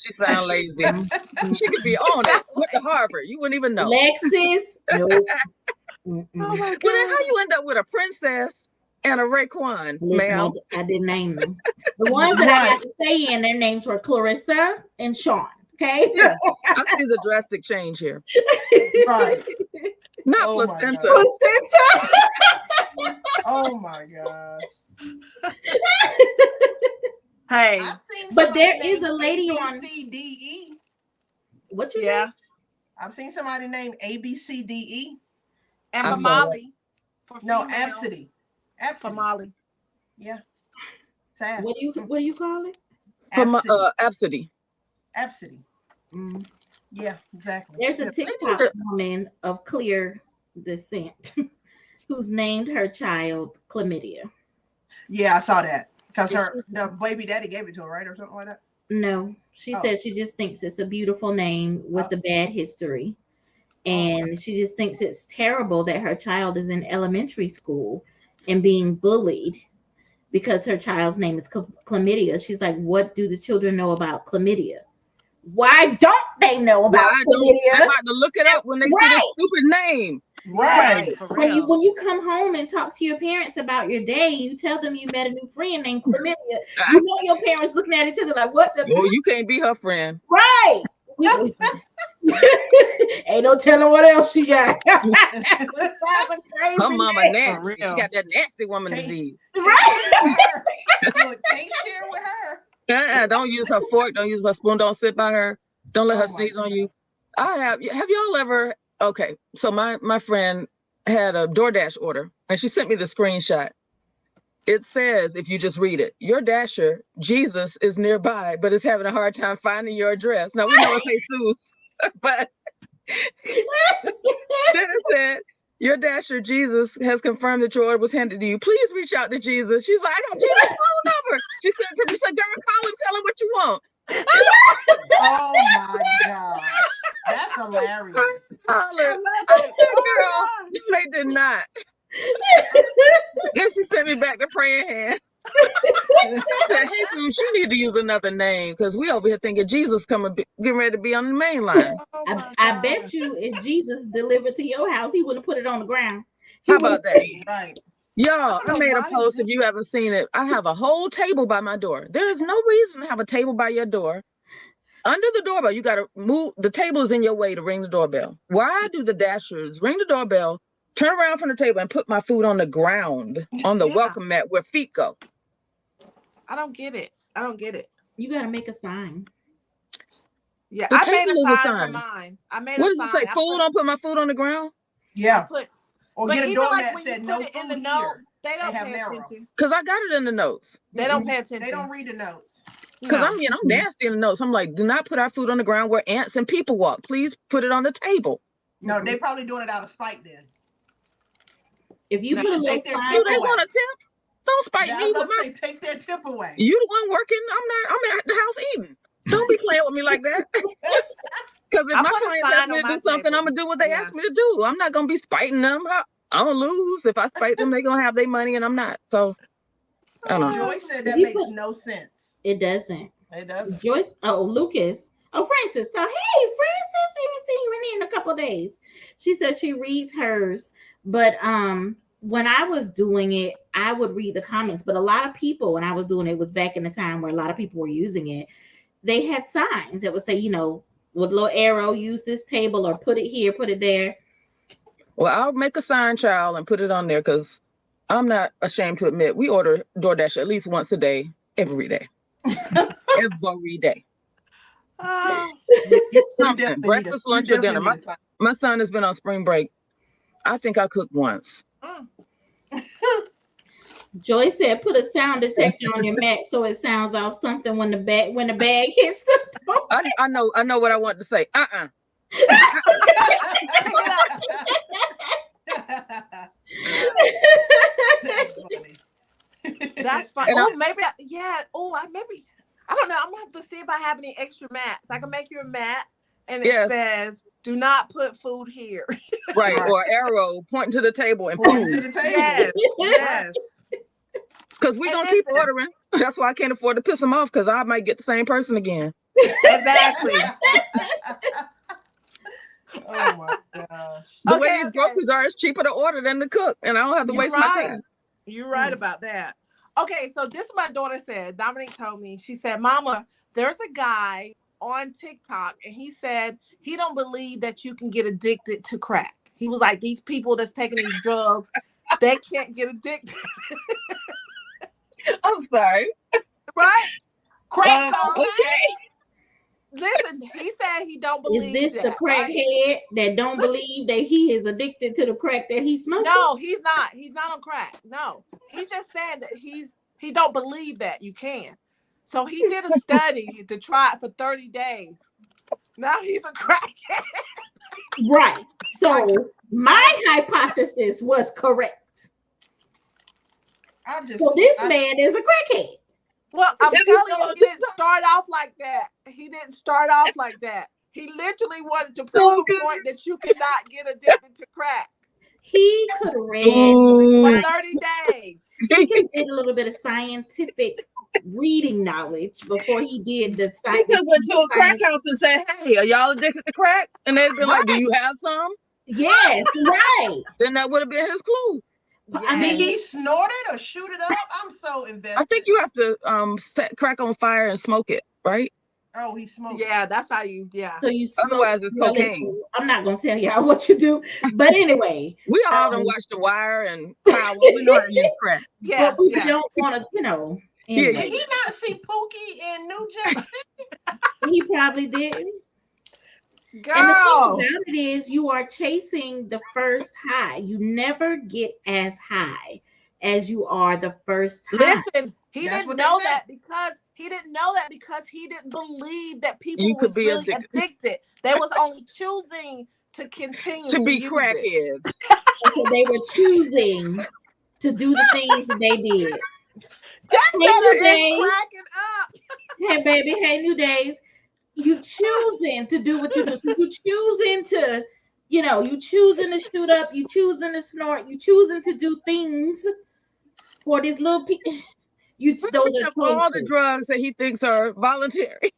She sound lazy. She could be on it. Went to Harvard. You wouldn't even know. Lexus, nope. Oh my God. Well, then how you end up with a princess and a Raekwon, ma'am? I didn't name them. The ones that I got to say in, their names were Clarissa and Sean. Okay. Yeah. I see the drastic change here. Right. Not Oh my placenta. God. Placenta. Oh my God. Hey. I've seen But somebody there named is a lady on- ABCDE. What you Yeah. say? I've seen somebody named ABCDE. And I for saw Molly. For No, female, Absidy. For Absidy. Molly. Yeah. Sad. What do you call it? From Absidy. Absidy. Absidy. Mm. Yeah, exactly. There's a Yeah. TikTok woman of clear descent who's named her child Chlamydia. Yeah, I saw that. Because the baby daddy gave it to her, right? Or something like that. No, she Oh. said she just thinks it's a beautiful name with a bad history. And she just thinks it's terrible that her child is in elementary school and being bullied because her child's name is chlamydia. She's like, what do the children know about chlamydia? Why don't they know about chlamydia? They're about to look it up when they see this stupid name. Right. For When real. you come home and talk to your parents about your day, you tell them you met a new friend named chlamydia. You know your parents looking at each other like, what the Well, you can't be her friend. right? Ain't no telling what else she got. Her mama For nasty. real. She got that nasty woman Hey. disease. Right? Look, can't share with her. Don't use her fork. Don't use her spoon. Don't sit by her. Don't let Oh her my sneeze on God. you. Have y'all ever? Okay, so my friend had a DoorDash order, and she sent me the screenshot. It says, if you just read it, your Dasher, Jesus, is nearby, but is having a hard time finding your address. Now, we know it's Jesus, but then it said, your Dasher, Jesus, has confirmed that your order was handed to you. Please reach out to Jesus. She's like, I got Jesus' phone number. She sent it to me. She said, girl, call him, tell him what you want. Oh my God. That's hilarious. Hollered. love I it. said, Oh girl, my no, they did not. Then she sent me back the praying hand. Said, hey, Jesus, you need to use another name because we over here thinking Jesus getting ready to be on the main line. Oh I, my I God. bet you if Jesus delivered to your house, he wouldn't put it on the ground. He How would about that? Right. Y'all, don't I know made a why they post do. if you haven't seen it. I have a whole table by my door. There is no reason to have a table by your door. Under the doorbell, you got to move. The table is in your way to ring the doorbell. Why do the dashers ring the doorbell, turn around from the table, and put my food on the ground on the Yeah. welcome mat where feet go? I don't get it. I don't get it. You got to make a sign. Yeah, The I made table a is a sign for sign. mine. I made What a does it say? sign. Food, don't put my food on the ground? I Yeah. put, Or but get a even like doormat when you said put no it in the food notes, here. they don't have pay narrow. attention. Because I got it in the notes. They don't Mm-mm. pay attention. They don't read the notes. Because No. I'm nasty in the notes. I'm like, do not put our food on the ground where ants and people walk. Please put it on the table. No, they probably doing it out of spite then. If you No, put a should little take their sign, Do tip they away. want a tip? Don't spite I me was with about my. to say, take their tip away. You the one working. I'm at the house eating. Don't be playing with me like that. Because if I my put a clients sign ask me on to my do something, I'm table. gonna do what they Yeah. ask me to do. I'm not gonna be spiting them. I'm gonna lose. If I spite them, they're gonna have their money and I'm not. So I don't know. Joy said if that you makes put, no sense. it doesn't. It doesn't. Joyce, oh, Lucas. Oh, Francis. So, hey, Francis, I haven't seen you in a couple of days. She said she reads hers, but when I was doing it, I would read the comments. But a lot of people, when I was doing it, was back in the time where a lot of people were using it. They had signs that would say, with a little arrow, use this table or put it here, put it there. Well, I'll make a sign, child, and put it on there because I'm not ashamed to admit we order DoorDash at least once a day, every day. Every day. You Something. definitely Breakfast, need a, lunch, you or dinner. definitely need a sign. My son has been on spring break. I think I cooked once. Joy said, put a sound detector on your mat so it sounds off something when the bag hits the door. I know what I want to say. Pick it up. That's funny. That's fine. And Oh, maybe. I don't know. I'm gonna have to see if I have any extra mats. I can make you a mat, and it Yes. says, "Do not put food here." Right. Right. Or arrow, pointing to the table and Point to food. the table. Yes, yes. Because we're And going to keep listen. ordering. That's why I can't afford to piss them off because I might get the same person again. Exactly. Oh my gosh. The way Okay, these okay. groceries are, it's cheaper to order than to cook. And I don't have to You're waste my right. time. You're right about that. Okay, so this is my daughter said. Dominique told me. She said, "Mama, there's a guy on TikTok, and he said he don't believe that you can get addicted to crack. He was like, these people that's taking these drugs, they can't get addicted, I'm sorry. right? Crack Okay. Listen, he said he don't Is believe this the that, right? crackhead that don't believe that he is addicted to the crack that he's smoking? No, he's not. He's not on crack. No, he just said that he don't believe that you can. So he did a study to try it for 30 days. Now he's a crackhead. Right. So my hypothesis was correct. So this man is a crackhead. Well, I'm Is he telling still you, on he didn't start off like that. He didn't start off like that. He literally wanted to prove a point that you cannot get addicted to crack He could have read. for Ooh. 30 days. He could have did a little bit of scientific reading knowledge before he did the He science. could have went to a crack house and said, hey, are y'all addicted to crack? And they'd been like, do you have some? Yes, right. Then that would have been his clue. I Did mean, he snort it or shoot it up? I'm so invested. I think you have to set crack on fire and smoke it, right? Oh, he smoked. Yeah, that's how you, yeah. so you smoke. Otherwise, it's Well, cocaine. listen, I'm not gonna tell y'all what you do, but anyway, We all done watched The Wire and Power. We know how to use crack. Yeah, but we yeah. don't want to, Yeah, anyway. Did he not see Pookie in New Jack City? He probably didn't. Girl. And the thing about it is, you are chasing the first high. You never get as high as you are the first high. Listen, he That's didn't what they know said. that because he didn't believe that people You could was be really addicted. addicted. They was only choosing to continue To be use it. crackheads. So they were choosing to do the things that they did. Center is Days. cracking up. Hey, baby. Hey, New Days. You choosing to do what you do. So you choosing to, you choosing to shoot up. You choosing to snort. You choosing to do things for this little. Those are all the choices. drugs that he thinks are voluntary.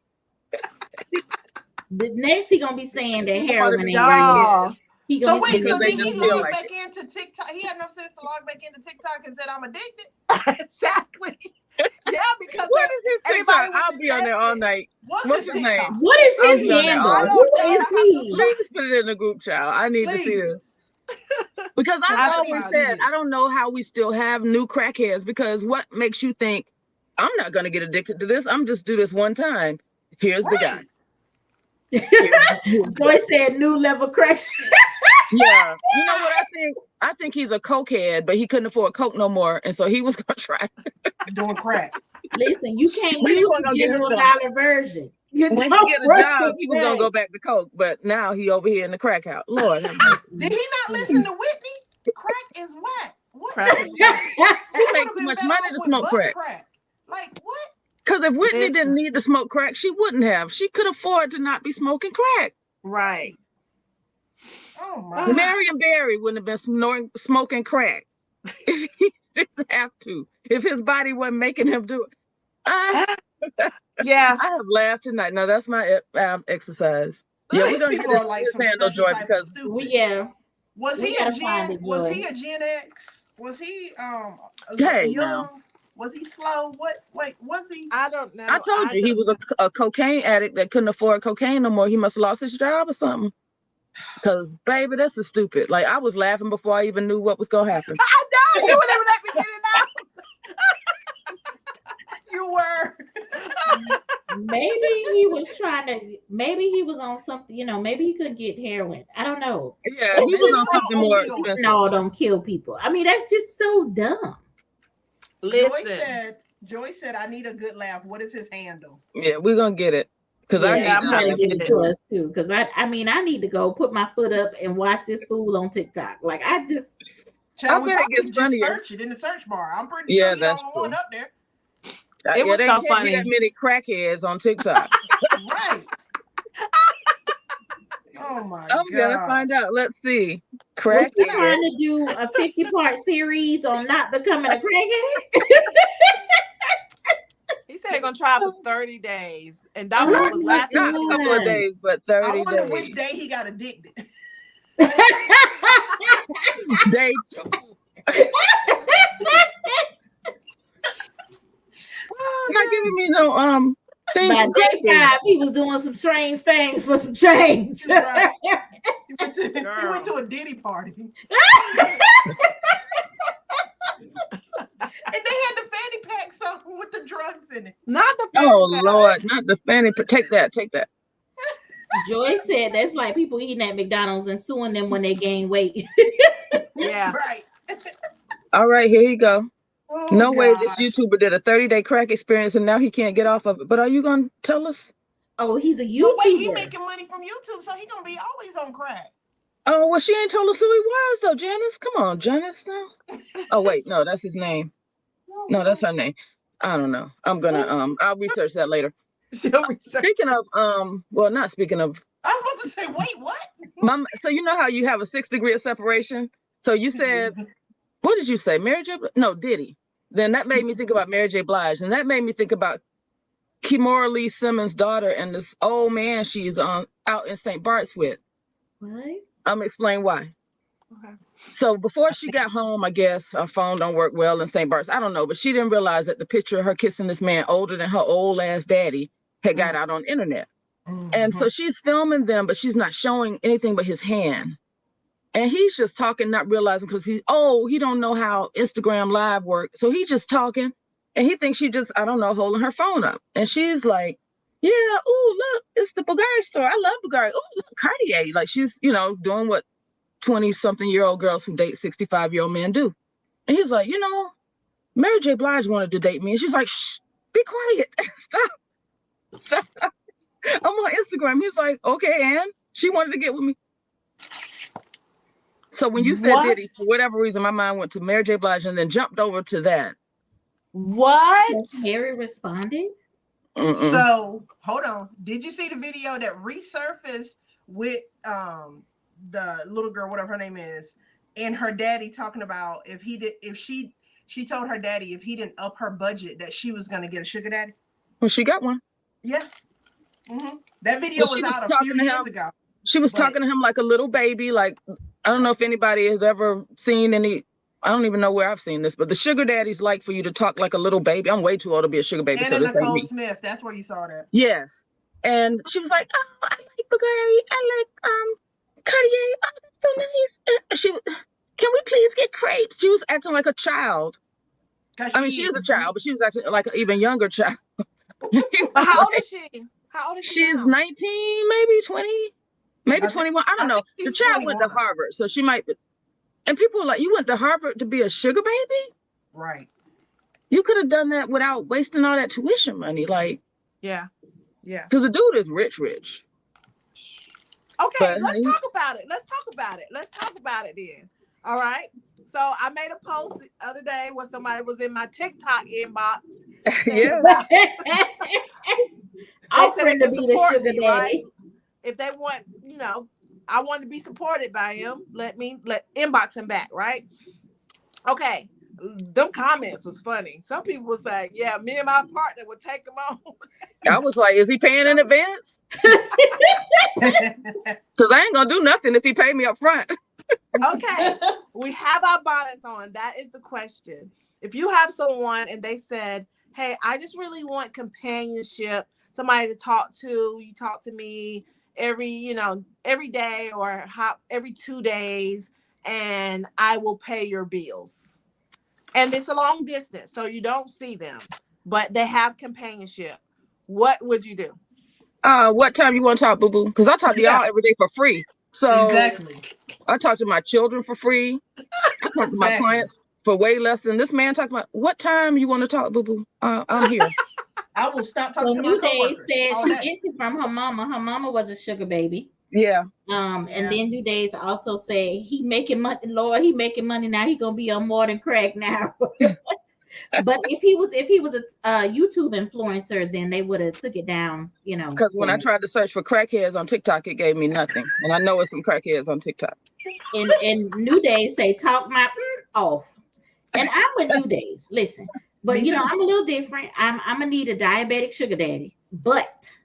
The next he gonna be saying that He wanna heroin be ain't right. Y'all. He So gonna be wait, saying so they did just he feel log like back into TikTok? He had enough sense to log back into TikTok and said, "I'm addicted." Exactly. Yeah, because What is his everybody TikTok? was I'll be on there all invested. night. What's his his TikTok? name? what is I'll his be on there handle? all I Who don't know. is he? Please put it in the group, child. I need to see Please. this. Because I I've need always to see said, this. I don't know how we still have new crackheads, because what makes you think I'm not going to get addicted to this? I'm just do this one time. Here's the guy. Joy said new level crack. Yeah. You know what I think? I think he's a cokehead, but he couldn't afford coke no more. And so he was going to try. Doing crack. Listen, you can't When he use wasn't the gonna get general hooked on it. dollar version. You When he don't get a work job, the he was going to same. go back to coke. But now he over here in the crack house. Lord have mercy. Did he not listen to Whitney? Crack is whack. What? Crack is whack. He He would makes have too been much better money off to with smoke butt crack. crack. Like what? Because if Whitney Listen. didn't need to smoke crack, she wouldn't have. She could afford to not be smoking crack. Right. Oh my. Marion Barry wouldn't have been smoking crack if he didn't have to. If his body wasn't making him do it. Yeah. I have laughed tonight. No, that's my exercise. Yeah, we're These gonna people get are like his some handle, special Joy, type of because stupid. Yeah. Was We he gotta a find Gen? it, Was Joy. he a Gen X? Was he Hey, young? now. Was he slow? What? Wait, was he? I don't know. I told you he was a cocaine addict that couldn't afford cocaine no more. He must have lost his job or something. Because, baby, this is stupid. Like, I was laughing before I even knew what was going to happen. I know you would even let me get it out. You were. Maybe he was trying to. Maybe he was on something. Maybe he could get heroin. I don't know. Yeah, It's he was on just something so more opioid. expensive. no, don't kill people. I mean, that's just so dumb. Listen. Joy said, I need a good laugh. What is his handle? Yeah, we're going to get it. Because I Yeah, need I'm I'm gonna gonna to get it to us too. Because I mean, I need to go put my foot up and watch this fool on TikTok. Like I just. Child, I we bet it probably gets just funnier. search it in the search bar. I'm pretty Yeah, sure you're the that's only true. one up there. It was there so can't be that funny. many crackheads on TikTok. Right. Oh my I'm God. going to find out. Let's see. Was he Crackhead. trying to do a 50-part series on not becoming a crackhead? He said they're gonna try for 30 days. And Oh Dominic my was laughing. Not a couple of God. days, but I 30 wonder days. which day he got addicted. Day 2. Not giving me no thing By for day crackhead. 5, he was doing some strange things for some change. Right. He went to a Diddy party. And they had the fanny pack something with the drugs in it. Not the fanny Oh pack. Lord, not the fanny. Take that. Joy said that's like people eating at McDonald's and suing them when they gain weight. Yeah. Right. All right, here you go. Oh, No way gosh. this YouTuber did a 30-day crack experience and now he can't get off of it. But are you gonna tell us? Oh, he's a YouTuber. But wait, he making money from YouTube, so he gonna be always on crack. Oh well, she ain't told us who he was though, Janice. Come on, Janice. Now. Oh wait, no, that's his name. No, that's her name. I don't know. I'm gonna I'll research that later. Speaking of well, not speaking of. I was about to say, wait, what? So you know how you have a 6 degree of separation. So you said, what did you say, Mary J? No, Diddy. Then that made me think about Mary J. Blige, and that made me think about Kimora Lee Simmons' daughter and this old man she's out in St. Bart's with. What? I'm gonna explain why. Okay. So before she got home, I guess her phone don't work well in St. Bart's. I don't know, but she didn't realize that the picture of her kissing this man older than her old ass daddy had got out on the internet. And so she's filming them, but she's not showing anything but his hand. And he's just talking, not realizing because he don't know how Instagram Live works. So he's just talking and he thinks she just, I don't know, holding her phone up. And she's like, yeah, oh, look, it's the Bulgari store. I love Bulgari. Oh, look, Cartier. Like she's, doing what 20-something-year-old girls who date 65-year-old men do. And he's like, Mary J. Blige wanted to date me. And she's like, shh, be quiet. Stop. I'm on Instagram. He's like, okay, and she wanted to get with me. So when you said Diddy, for whatever reason, my mind went to Mary J. Blige and then jumped over to that. What? Harry responded. So hold on. Did you see the video that resurfaced with the little girl, whatever her name is, and her daddy talking about if she told her daddy if he didn't up her budget that she was gonna get a sugar daddy? Well, she got one. Yeah. That video was out a few years ago. She was talking to him like a little baby. Like, I don't know if anybody has ever seen any. I don't even know where I've seen this, but the sugar daddies like for you to talk like a little baby. I'm way too old to be a sugar baby. And so this ain't Nicole me. Smith, that's where you saw that. Yes. And she was like, oh, I like Bulgari. I like Cartier. Oh, that's so nice. Can we please get crepes? She was acting like a child. I mean, she is a child, but she was acting like an even younger child. But how old is she? How old is she? She's 19, maybe 20, maybe 21. I don't know. The child 21. went to Harvard, so she might be. And people are like, you went to Harvard to be a sugar baby? Right. You could have done that without wasting all that tuition money. Like, yeah. Because the dude is rich. Okay, let's talk about it. Let's talk about it then. All right. So I made a post the other day where somebody was in my TikTok inbox. Yeah. Offering to be the sugar daddy. Right? If they want, I want to be supported by him. Let inbox him back, right? Okay. Them comments was funny. Some people was like, yeah, me and my partner would take him on. I was like, is he paying in advance? Because I ain't going to do nothing if he paid me up front. Okay. We have our bonnets on. That is the question. If you have someone and they said, hey, I just really want companionship, somebody to talk to, you talk to me every day or every 2 days, and I will pay your bills. And it's a long distance, so you don't see them, but they have companionship. What would you do? What time you want to talk, boo-boo? Because I talk to y'all every day for free. So exactly. I talk to my children for free. I talk to my clients for way less than this man talking about. What time you want to talk, boo-boo? I'm here. I will stop talking to my New coworkers. Day said she gets it from her mama. Her mama was a sugar baby. Yeah. And then New Days also say he making money, Lord, he making money now. He gonna be on more than crack now. But if he was a YouTube influencer, then they would have took it down, Because when I tried to search for crackheads on TikTok, it gave me nothing, and I know it's some crackheads on TikTok. And New Days say talk my off, and I'm with New Days. Listen, but I'm a little different. I'm gonna need a diabetic sugar daddy, but.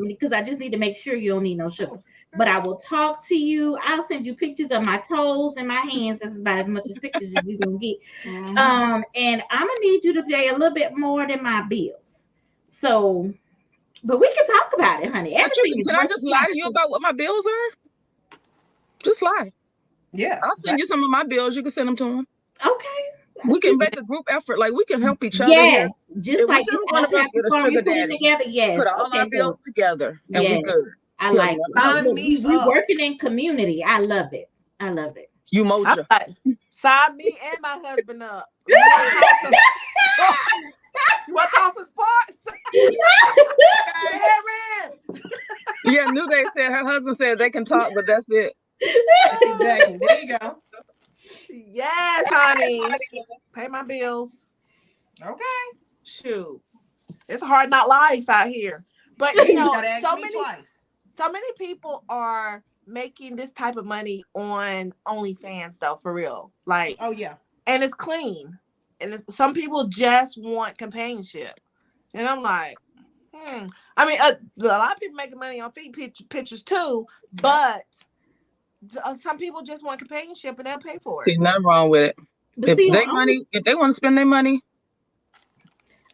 Because I just need to make sure you don't need no sugar. But I will talk to you. I'll send you pictures of my toes and my hands. That's about as much as pictures as you're gonna get. And I'm gonna need you to pay a little bit more than my bills. So, but we can talk about it, honey. Can I just lie to you about what my bills are? Just lie. Yeah. I'll send you some of my bills. You can send them to him. Okay. We can make a group effort. Like we can help each other. Yes, just like this one of us get a sugar daddy together. Yes, put all our bills together, and we good. I like it. We working in community. I love it. You moja. Sign me and my husband up. What costs us parts? Yeah, New Day said her husband said they can talk, but that's it. Exactly. There you go. Yes, honey. Pay my bills. Okay. Shoot. It's a hard not life out here. But so many people are making this type of money on OnlyFans though, for real. Like, oh yeah. And it's clean. And some people just want companionship. And I'm like, I mean, a lot of people making money on feet pictures too, but some people just want companionship and they'll pay for it. There's nothing wrong with it. If they want to spend their money.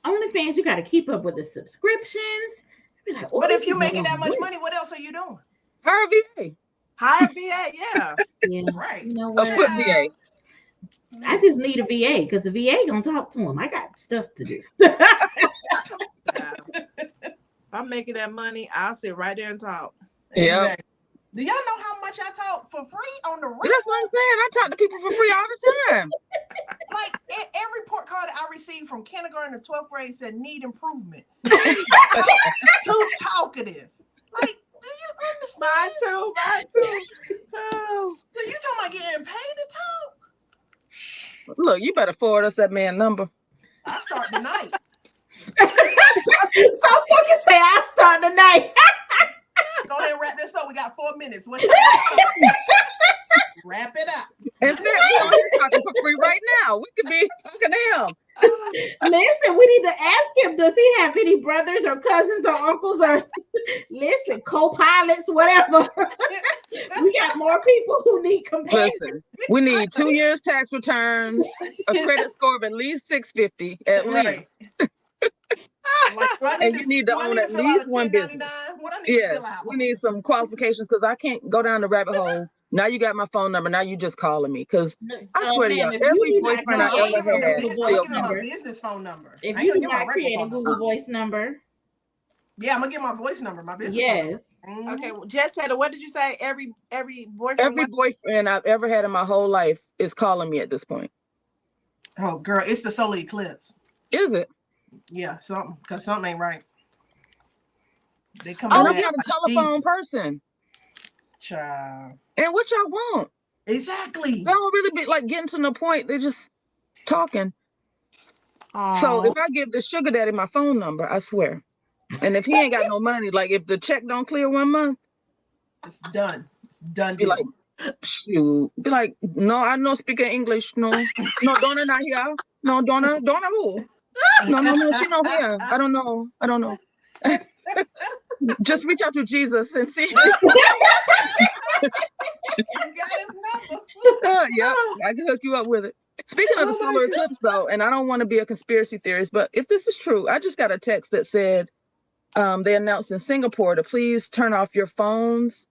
OnlyFans, you got to keep up with the subscriptions. Like, but if you're making that much money, what else are you doing? Hire a VA. Hire a VA, yeah. Right. You know what? A foot VA. I just need a VA because the VA gonna talk to him. I got stuff to do. If I'm making that money, I'll sit right there and talk. Yeah. Exactly. Do y'all know how much I talk for free on the road? That's what I'm saying. I talk to people for free all the time. Like every report card I received from kindergarten to 12th grade said need improvement. Too talkative. Like, do you understand? Mine too. Oh. So you talking about getting paid to talk? Look, you better forward us that man number. I start tonight. So fucking say I start tonight. Go ahead and wrap this up. We got 4 minutes. What you want? Wrap it up. In fact, we're here talking for free right now. We could be talking to him. Listen, we need to ask him, does he have any brothers or cousins or uncles or listen, co-pilots, whatever? We got more people who need companions. Listen, we need 2 years tax returns, a credit score of at least 650 at least. Like, And you need to own at least one business. What I need to Yes, fill out? we need some qualifications because I can't go down the rabbit hole. Now you got my phone number. Now you just calling me because I swear to ma'am, y'all, if you every do not boyfriend I create ever a had Google I'm still gonna give him number. my business phone number. If I you ain't do gonna give my not create a regular phone Google number. Voice number, Yeah, I'm gonna give my voice number, my business yes. phone number. Okay, well, Jess said, what did you say? Every boyfriend. every boyfriend I've ever had in my whole life is calling me at this point. Oh, girl, it's the solar eclipse. Is it? Yeah, something ain't right. They come I'm in not there a like, telephone Jesus, person. child. And what y'all want? Exactly. They don't really be like getting to the point. They're just talking. So Aw. if I give the sugar daddy my phone number, I swear. And if he ain't got no money, like if the check don't clear 1 month, It's done. It's done. be Deal. like, shoot. Be like, no, I no speak English. No, Donna not here. No, Donna who? No, she not here. I don't know. Just reach out to Jesus and see. You got his number. Yep, I can hook you up with it. Speaking of the solar eclipse, though, and I don't want to be a conspiracy theorist, but if this is true, I just got a text that said they announced in Singapore to please turn off your phones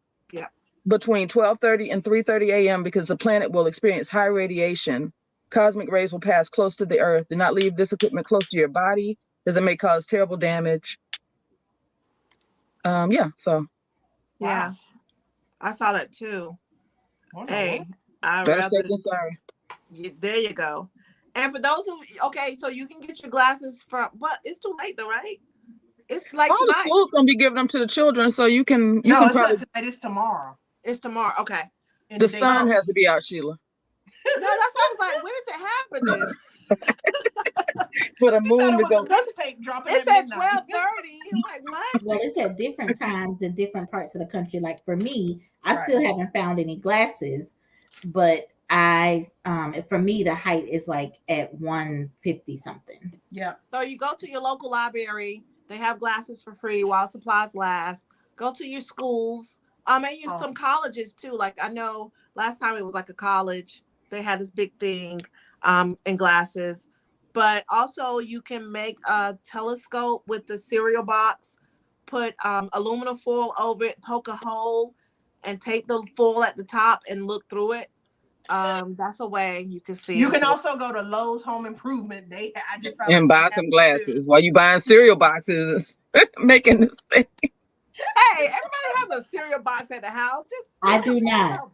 between 12:30 and 3:30 a.m. because the planet will experience high radiation. Cosmic rays will pass close to the Earth. Do not leave this equipment close to your body, as it may cause terrible damage. So. Yeah, Wow. I saw that too. Hey, I Better rather. safe than sorry. There you go. And for those who, okay, so you can get your glasses from, but it's too late though, right? It's like All the tonight. school's gonna be giving them to the children, so you can No, it's probably. not tonight. It's tomorrow. It's tomorrow. Okay. In The day sun time. has to be out, Sheila. No, that's why I was like, when does it happen then? For the I thought moon it to was go. a mistake dropping It's at at midnight. 12:30. I'm like, what? Well, it's at different times in different parts of the country. Like for me, I Right. still haven't found any glasses, but for me the height is like at 150 something. Yeah. So you go to your local library. They have glasses for free while supplies last. Go to your schools. Maybe some colleges too. Like I know last time it was like a college. They had this big thing in glasses. But also you can make a telescope with the cereal box, put aluminum foil over it, poke a hole, and tape the foil at the top and look through it. That's a way you can see. You can also go to Lowe's Home Improvement. I just found And buy some glasses while you buying cereal boxes, making this thing. Hey, everybody has a cereal box at the house. I do not.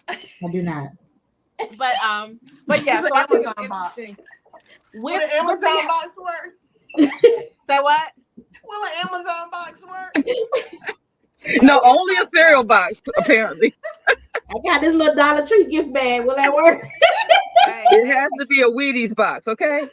I do not. But yeah, It's so an I think Amazon it's box. interesting. Will an Amazon box work? Say what? Will an Amazon box work? No, only a cereal box, apparently. I got this little Dollar Tree gift bag. Will that work? Hey, It has to be a Wheaties box, okay?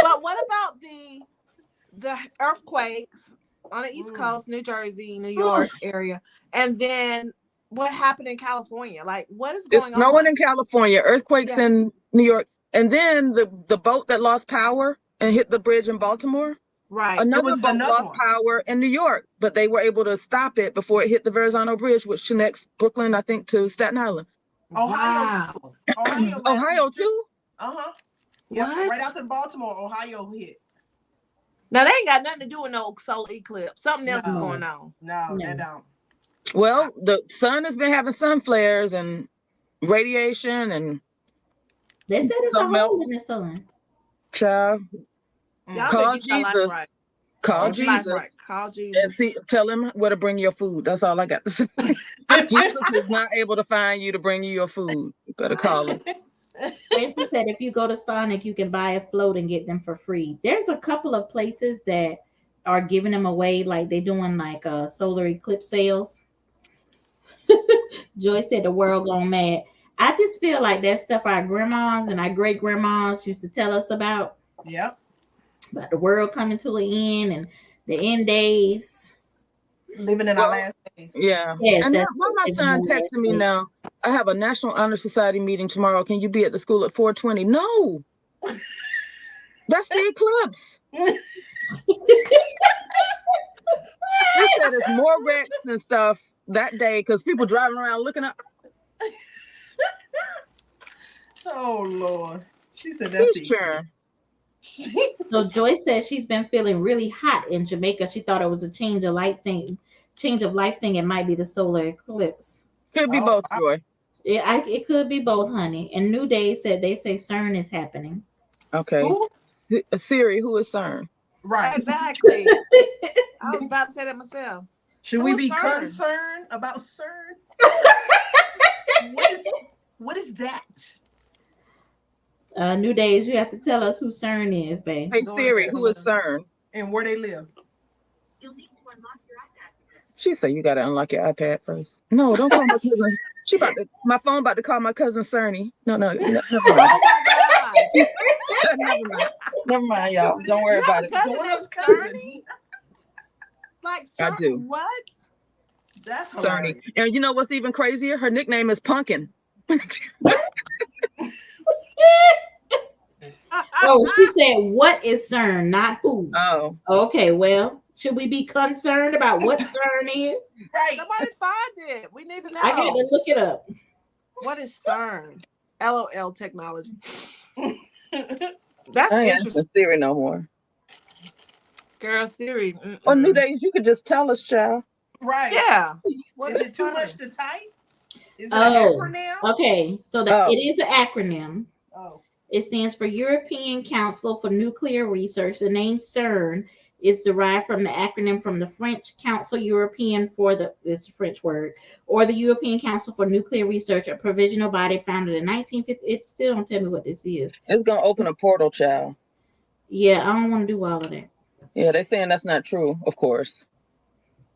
but what about the earthquakes on the East Coast, New Jersey, New York area, and then what happened in California? Like, what is going It's snowing on? in California, earthquakes in New York, and then the boat that lost power and hit the bridge in Baltimore. Right. Another boat lost power in New York, but they were able to stop it before it hit the Verrazano Bridge, which connects Brooklyn, I think, to Staten Island. Ohio. Ohio too? Uh-huh. What? Yep, right after Baltimore, Ohio hit. Now they ain't got nothing to do with no solar eclipse. Something else is going on. No, they don't. Well, the sun has been having sun flares and radiation and They said it's a hole in the sun. Child, Y'all call get your life Jesus. right. Call Get your life Jesus. right. Call Jesus. And see, tell him where to bring your food. That's all I got to say. Jesus is not able to find you to bring you your food. You better call him. Francis said if you go to Sonic, you can buy a float and get them for free. There's a couple of places that are giving them away, like they're doing like solar eclipse sales. Joy said the world gone mad. I just feel like that stuff our grandmas and our great grandmas used to tell us Yep. about the world coming to an end and the end days. Living in our Well, last days. yeah. Yes, And now, that's why my son texting me now? I have a National Honor Society meeting tomorrow. Can you be at the school at 4:20? No, that's the eclipse. They said it's more wrecks and stuff that day because people driving around looking up. Oh Lord. She said that's Whose the turn? So Joy says she's been feeling really hot in Jamaica. She thought it was a change of light thing, change of life thing. It might be the solar eclipse. Could be Oh, both, wow. Joy. It could be both, honey. And New Day said they say CERN is happening. Okay. Who? Siri, who is CERN? Right. Exactly. I was about to say that myself. Should Who we is be CERN? concerned about CERN? What is that? New Days, you have to tell us who CERN is, babe. Hey, Go Siri, ahead, who is Helena. CERN? And where they live? She said you gotta unlock your iPad first. No, don't call my cousin. My phone about to call my cousin Cerny. No, never mind. Oh my gosh. Never mind. Never mind, y'all. Don't worry You have about a it. cousin Going named up cousin. Cerny? Like I CERN? do. What? That's Cerny. hilarious. And you know what's even crazier? Her nickname is Pumpkin. Oh, she said, what is CERN, not who. Oh. Okay, well, should we be concerned about what CERN is? Right. Somebody find it. We need to know. I got to look it up. What is CERN? LOL technology. That's I ain't interesting. asking Siri no more. Girl, Siri. On New Days, you could just tell us, child. Right. Yeah. What Is it too CERN? much to type? Is it Oh, an acronym? okay. So it is an acronym. Oh. It stands for European Council for Nuclear Research. The name CERN is derived from the acronym from the French Council European it's a French word, or the European Council for Nuclear Research, a provisional body founded in 1950. It still don't tell me what this is. It's gonna open a portal, child. Yeah, I don't want to do all of that. Yeah, they're saying that's not true, of course.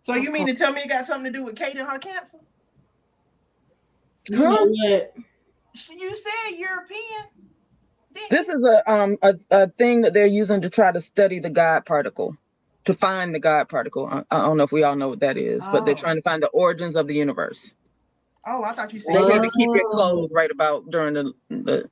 So you mean to tell me it got something to do with Kate and her cancer? You know what? You said European. This is a thing that they're using to try to study the God particle, to find the God particle. I don't know if we all know what that is, but they're trying to find the origins of the universe. Oh, I thought you said They need to keep your clothes right about during the.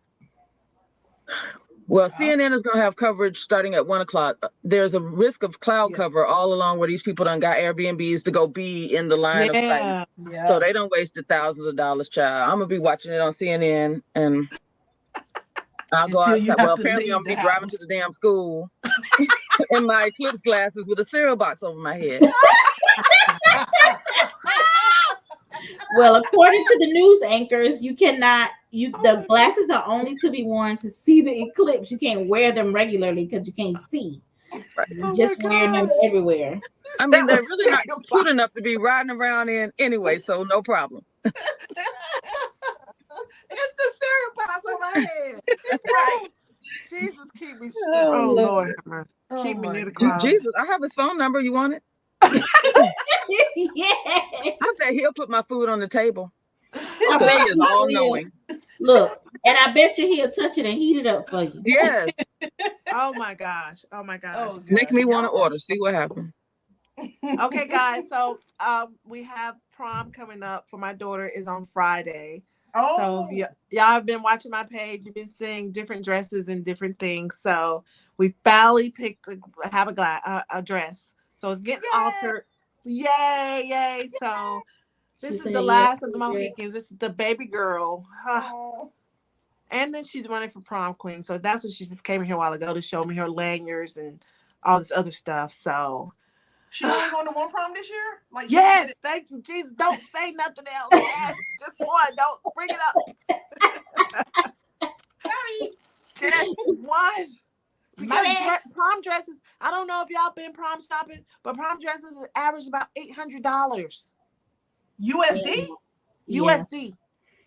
Well, CNN is going to have coverage starting at 1:00. There's a risk of cloud cover all along where these people done got Airbnbs to go be in the line of sight. Yeah. So they don't wasted thousands of dollars, child. I'm going to be watching it on CNN and I'll go outside. Well, apparently I'm going to be driving to the damn school in my eclipse glasses with a cereal box over my head. Well, according to the news anchors, the glasses are only to be worn to see the eclipse. You can't wear them regularly because you can't see. Right. You just wear them everywhere. I mean, they're really not cute enough to be riding around in anyway, so no problem. It's the cereal box on my head. Right. Jesus, keep me straight. Oh, Lord. Keep me near the cross. Jesus, I have his phone number. You want it? Yeah. I bet he'll put my food on the table. I He bet is he all will. knowing. Look, and I bet you he'll touch it and heat it up for you. Yes. Oh, my gosh. Oh, my gosh. Oh, Make me want to y'all- order. See what happens. Okay, guys. So we have prom coming up for my daughter is on Friday. Oh. So if y'all have been watching my page, you've been seeing different dresses and different things. So we finally picked a dress. So it's getting altered. Yay. So this is the last of the Mohicans. This is the baby girl. Oh. And then she's running for prom queen. So that's what she just came in here a while ago to show me her lanyards and all this other stuff. So She only going to one prom this year? Like yes, thank you, Jesus. Don't say nothing else. Yes, just one. Don't bring it up. Sorry. Just one. Because prom dresses, I don't know if y'all been prom shopping, but prom dresses average about $800. USD? USD.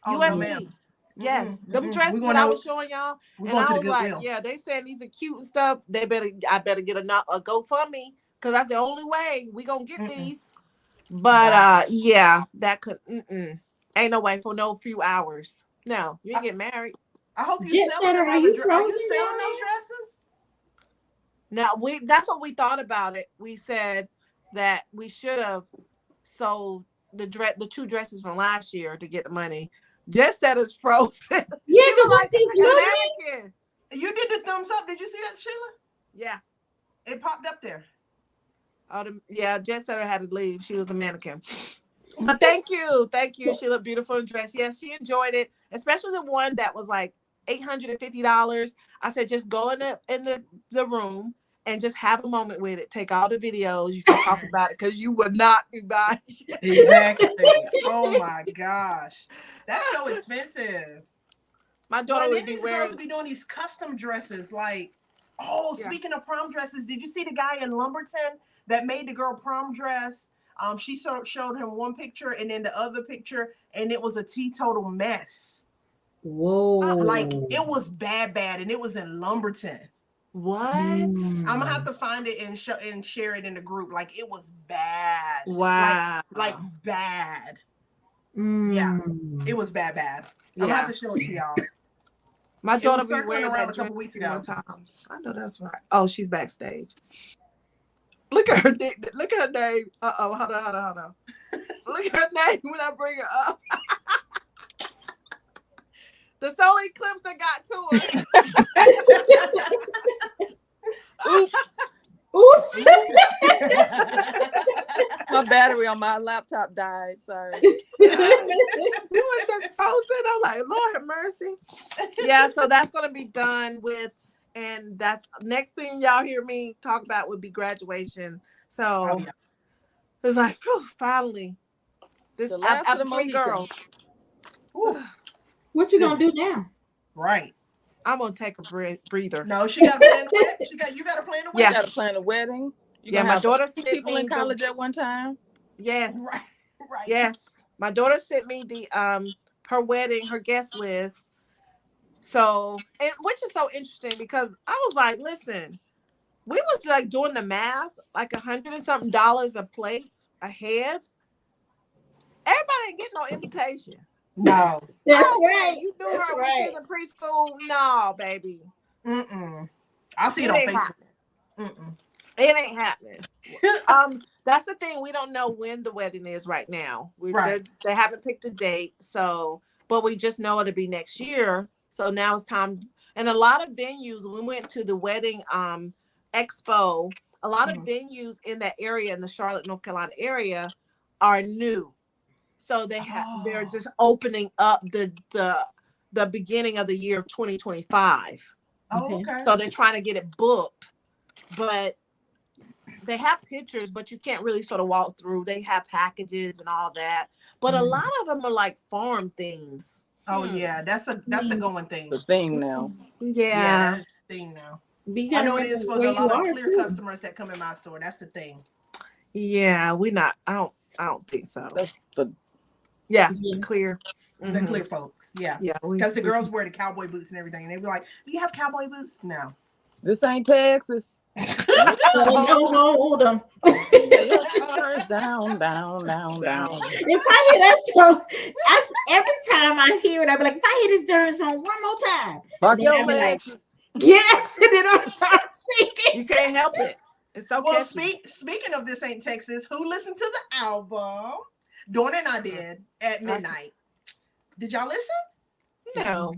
Oh, USD. no, ma'am. Yes, them Mm-mm. dresses that I was showing y'all, We're and going to I the was like, Goodwill. yeah, they saying these are cute and stuff. I better get a GoFundMe because that's the only way we gonna get these. But yeah, that could ain't no way for no few hours. No, you ain't get married. I hope you Jet selling Setter, them. are you Are you frozen selling down those dresses? No, that's what we thought about it. We said that we should have sold the two dresses from last year to get the money. Just that it's frozen. Yeah, She because look I like just a looked. mannequin. You did the thumbs up. Did you see that, Sheila? Yeah. It popped up there. Yeah, Jet Setter had to leave. She was a mannequin. But thank you. She looked beautiful in dress. Yes, she enjoyed it, especially the one that was like $850. I said, just go in the room and just have a moment with it. Take all the videos. You can talk about it because you would not be buying it. Exactly. Oh my gosh. That's so expensive. My daughter Well, would then be these wearing. girls be doing these custom dresses. Like, oh, Yeah. speaking of prom dresses, did you see the guy in Lumberton that made the girl prom dress? She showed him one picture and then the other picture, and it was a teetotal mess. Whoa. Like, it was bad, and it was in Lumberton. What? I'm gonna have to find it and share it in the group. Like, it was bad. Wow. Like bad. Mm. Yeah, it was bad. I'm gonna have to show it to y'all. My It daughter was be circling wearing around that a couple dress weeks more ago. times. I know that's right. Oh, she's backstage. Look at her. Look at her name. Uh-oh. Hold on. Look at her name when I bring her up. The only clips that got to her. Oops. My battery on my laptop died. Sorry. We was just posting. I'm like, Lord have mercy. Yeah, so that's gonna be done with, and that's next thing y'all hear me talk about would be graduation. So it's like, whew, finally. The last of the 3 girls. What you gonna do now? Right. I'm gonna take a breather. No, she got to plan the wedding. You got to plan the wedding. You got to plan a wedding. Yeah, my daughter sent people me in college at one time. Yes. Right. Yes. My daughter sent me the her wedding, her guest list. So, and which is so interesting because I was like, listen, we was like doing the math, like $100 and something a plate a head. Everybody ain't getting no invitation. No. That's right. You knew That's her when she was in preschool. No, baby. I'll see it on Facebook. It ain't happening. That's the thing. We don't know when the wedding is right now. They haven't picked a date, so but we just know it'll be next year. So now it's time. And a lot of venues. We went to the wedding expo. A lot of venues in that area, in the Charlotte, North Carolina area, are new. So they're just opening up the beginning of the year of 2025. Oh, okay. So they're trying to get it booked, but they have pictures, but you can't really sort of walk through. They have packages and all that, but a lot of them are like farm things. Oh yeah, that's the going thing. The thing now. Yeah, that's the thing now. I know it is for a lot of clear customers that come in my store. That's the thing. Yeah, I don't think so. That's the clear. The clear folks. Yeah. Because the girls wear the cowboy boots and everything, and they be like, "Do you have cowboy boots?" No. This ain't Texas. Hold on. Your cars down. If I hear that song, every time I hear it, I be like, if I hear this Durham song one more time, Fuck your like, yes, and then I'll start singing. You can't help it. It's so well. catchy. Speaking of This Ain't Texas, who listened to the album? Dawn and I did at midnight. Did y'all listen? No.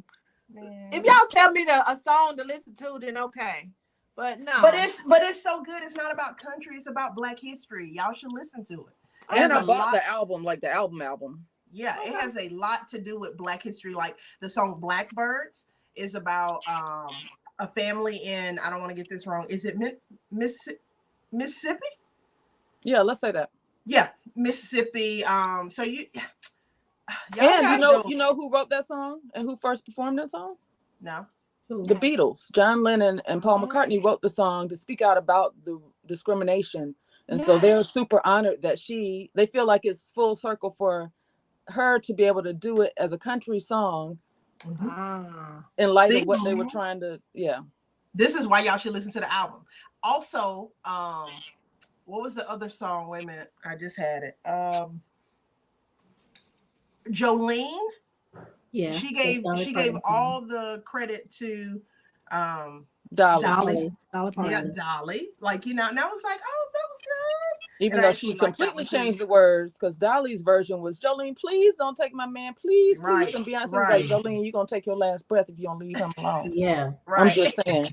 If y'all tell me a song to listen to, then okay. But no. But it's so good. It's not about country. It's about Black history. Y'all should listen to it. And about the album, like the album. Yeah, it has a lot to do with Black history. Like the song Blackbirds is about a family in, I don't want to get this wrong. Is it Mississippi? Yeah, let's say that. Yeah, Mississippi. So you know who wrote that song and who first performed that song? No. The Beatles. John Lennon and Paul McCartney wrote the song to speak out about the discrimination. And so they're super honored that they feel like it's full circle for her to be able to do it as a country song in light of what they were trying to, This is why y'all should listen to the album. Also, what was the other song? Wait a minute. I just had it. Jolene Yeah, she that's gave Dolly she gave Parton song. all the credit to Dolly. Dolly. Dolly. Dolly Yeah, Parton. Dolly. Like, and I was like, oh, that was good. Even And I though she actually liked that completely one too. changed the words, because Dolly's version was Jolene, please don't take my man, please, please. Right, And Beyonce was like, right, Jolene, you're gonna take your last breath if you don't leave him alone. Yeah, I'm right. just saying.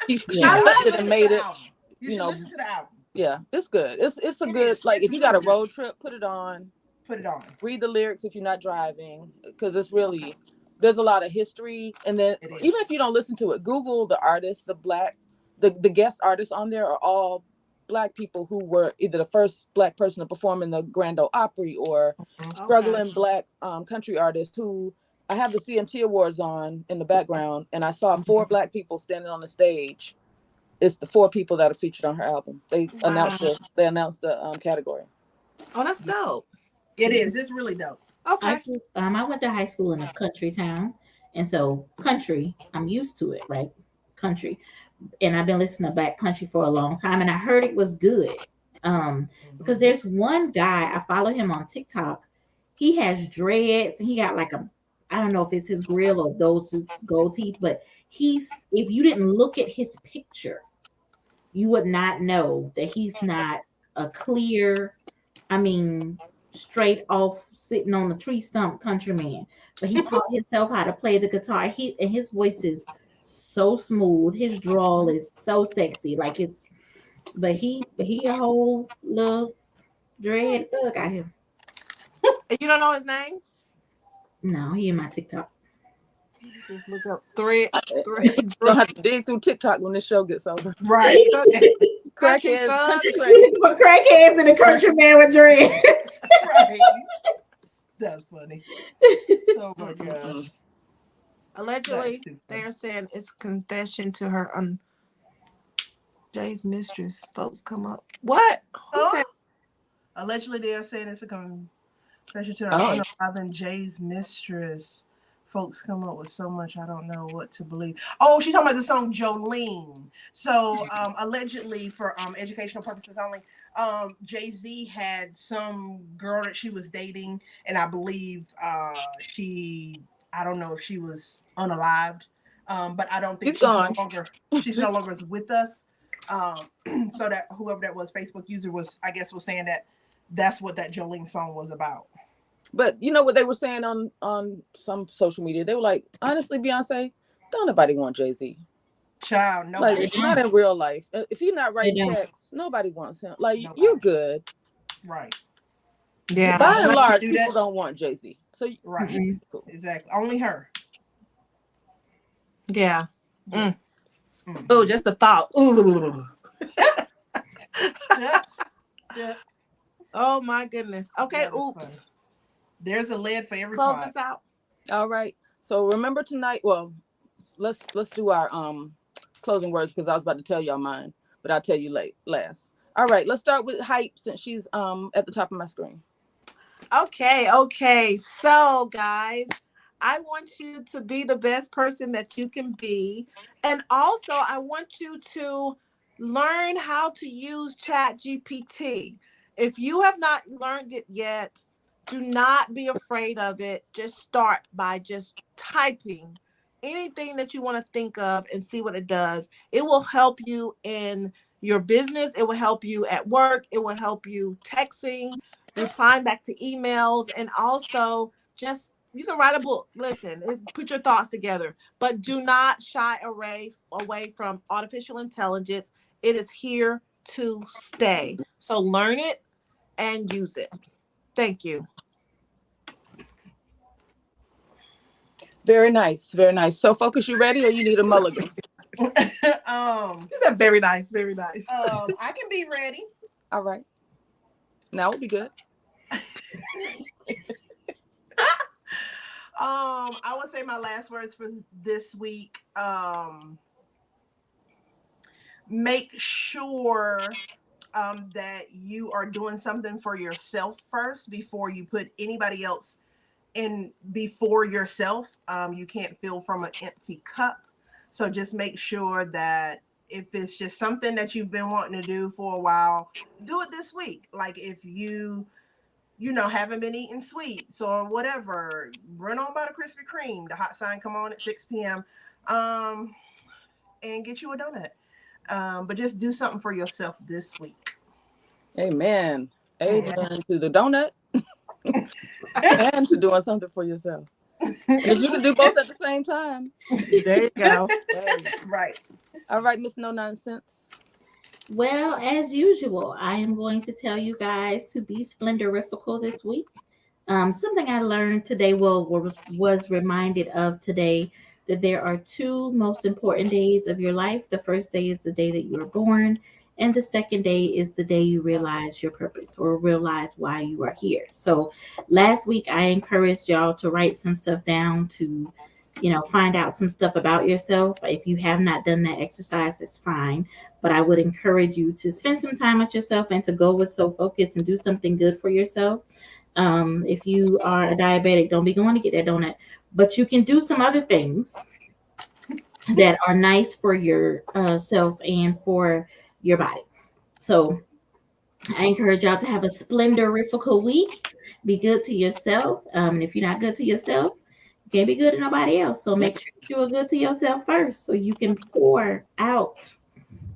She yeah. Y'all flipped should it and listen to made the it, album. You you should know, listen to the album. yeah, it's good. It's a It good, is. like, It's if you got a really good. road trip, put it on. Put it on. Read the lyrics if you're not driving, because it's really, there's a lot of history. And then It even if is. you don't listen to it, Google the artists, the guest artists on there are all Black people who were either the first Black person to perform in the Grand Ole Opry, or Okay. struggling Black country artists who, I have the CMT Awards on in the background, and I saw 4 Black people standing on the stage. It's the 4 people that are featured on her album. They announced Wow. the category. Oh, that's dope. It is. It's really dope. Okay. I went to high school in a country town, and so country, I'm used to it, right? Country, and I've been listening to Black country for a long time, and I heard it was good. Because there's one guy I follow him on TikTok. He has dreads, and he got like a, I don't know if it's his grill or those his gold teeth, but if you didn't look at his picture, you would not know that he's not a clear, I mean, straight off sitting on a tree stump countryman. But he taught himself how to play the guitar. And his voice is so smooth. His drawl is so sexy. Like it's, but he a whole little dread thug out here. You don't know his name? No, he in my TikTok. Just look up three. Don't have to dig through TikTok when this show gets over. Right. Country Crackheads, thug. country crackheads. For crackheads and a countryman with dreads. Right. That's funny. Oh my gosh. Allegedly, That's too funny. they're saying it's confession to her Jay's mistress. Folks come up. What? Who Oh. said? Allegedly, they are saying it's a confession to Oh. unaliving Jay's mistress. Folks come up with so much, I don't know what to believe. Oh, she's talking about the song Jolene. So allegedly, for educational purposes only, Jay-Z had some girl that she was dating, and I believe I don't know if she was unalived, but I don't think She's gone. she's no longer with us. So that whoever that was, Facebook user was saying that that's what that Jolene song was about. But you know what they were saying on some social media? They were like, honestly, Beyonce, don't nobody want Jay-Z. Child, nobody. Like, not in real life. If he's not writing They don't. checks, nobody wants him. Like, Nobody. you're good. Right. Yeah. By and Let large, you do people that. don't want Jay-Z. So, Right. Mm-mm. cool. Exactly. Only her. Yeah. Mm. Oh, just the thought. Ooh. Yeah. Oh my goodness. Okay. That was Oops. funny. There's a lid for every Close pot. this out. All right. So remember tonight. Well, let's do our closing words, because I was about to tell y'all mine, but I'll tell you last. All right. Let's start with Hype, since she's at the top of my screen. Okay. So, guys, I want you to be the best person that you can be. And also, I want you to learn how to use Chat GPT. If you have not learned it yet, do not be afraid of it. Just start by just typing anything that you want to think of and see what it does. It will help you in your business. It will help you at work. It will help you texting, replying back to emails, and also just you can write a book. Listen, put your thoughts together, but do not shy away from artificial intelligence. It is here to stay. So learn it and use it. Thank you. Very nice. Very nice. So, Focus, you ready, or you need a mulligan? You said very nice, very nice. I can be ready. All right. Now will be good. I would say my last words for this week. Make sure that you are doing something for yourself first before you put anybody else in before yourself. You can't fill from an empty cup. So just make sure that if it's just something that you've been wanting to do for a while, do it this week. Like if you haven't been eating sweets or whatever, run on by the Krispy Kreme. The hot sign come on at 6 p.m. And get you a donut. But just do something for yourself this week. Amen. Amen to the donut and to doing something for yourself. And if you can do both at the same time. There you go. Right. All right, Miss No Nonsense. Well, as usual, I am going to tell you guys to be splendorifical this week. Something I learned today, was reminded of today, that there are two most important days of your life. The first day is the day that you were born, and the second day is the day you realize your purpose or realize why you are here. So last week, I encouraged y'all to write some stuff down to, find out some stuff about yourself. If you have not done that exercise, it's fine. But I would encourage you to spend some time with yourself and to go with So Focused and do something good for yourself. If you are a diabetic, don't be going to get that donut. But you can do some other things that are nice for your self and for your body. So I encourage y'all to have a splendorifical week. Be good to yourself. And if you're not good to yourself, you can't be good to nobody else. So make sure you are good to yourself first so you can pour out.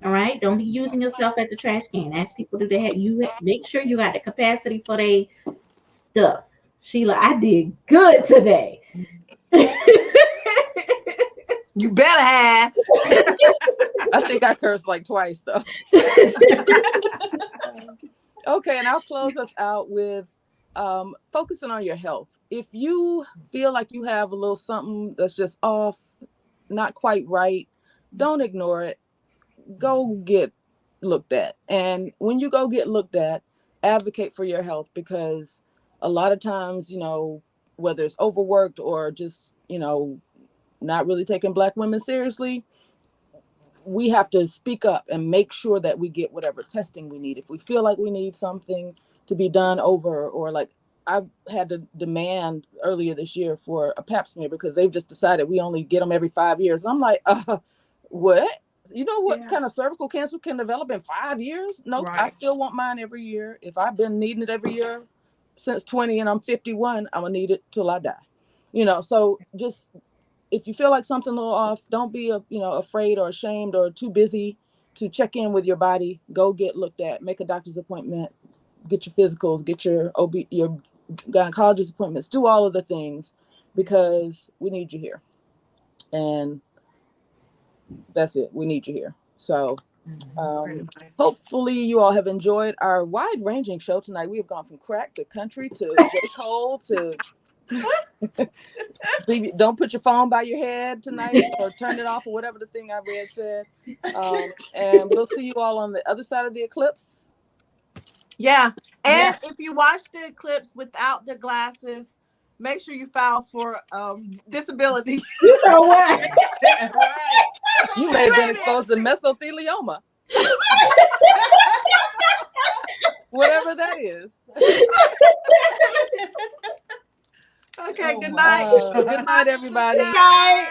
All right. Don't be using yourself as a trash can. Ask people, do they have you? Make sure you got the capacity for their stuff. Sheila, I did good today. You better have. I think I cursed like twice though. Okay, and I'll close us out with focusing on your health. If you feel like you have a little something that's just off, not quite right, don't ignore it. Go get looked at. And when you go get looked at, advocate for your health, because a lot of times, whether it's overworked or just, not really taking Black women seriously, we have to speak up and make sure that we get whatever testing we need. If we feel like we need something to be done over, or like I had to demand earlier this year for a pap smear because they've just decided we only get them every 5 years. And I'm like, what? You know what kind of cervical cancer can develop in 5 years? Nope, right. I still want mine every year. If I've been needing it every year since 20 and I'm 51, I'm gonna need it till I die. So just, if you feel like something a little off, don't be afraid or ashamed or too busy to check in with your body. Go get looked at, make a doctor's appointment, get your physicals, get your gynecologist appointments, do all of the things, because we need you here. And that's it. We need you here. So hopefully you all have enjoyed our wide-ranging show tonight. We have gone from crack to country to J. Cole to don't put your phone by your head tonight or turn it off or whatever the thing I read said. And we'll see you all on the other side of the eclipse. Yeah. And if you watch the eclipse without the glasses, make sure you file for disability. You know what? Right. You may have been exposed to mesothelioma. Whatever that is. Okay, good night. Good night, everybody. Good night.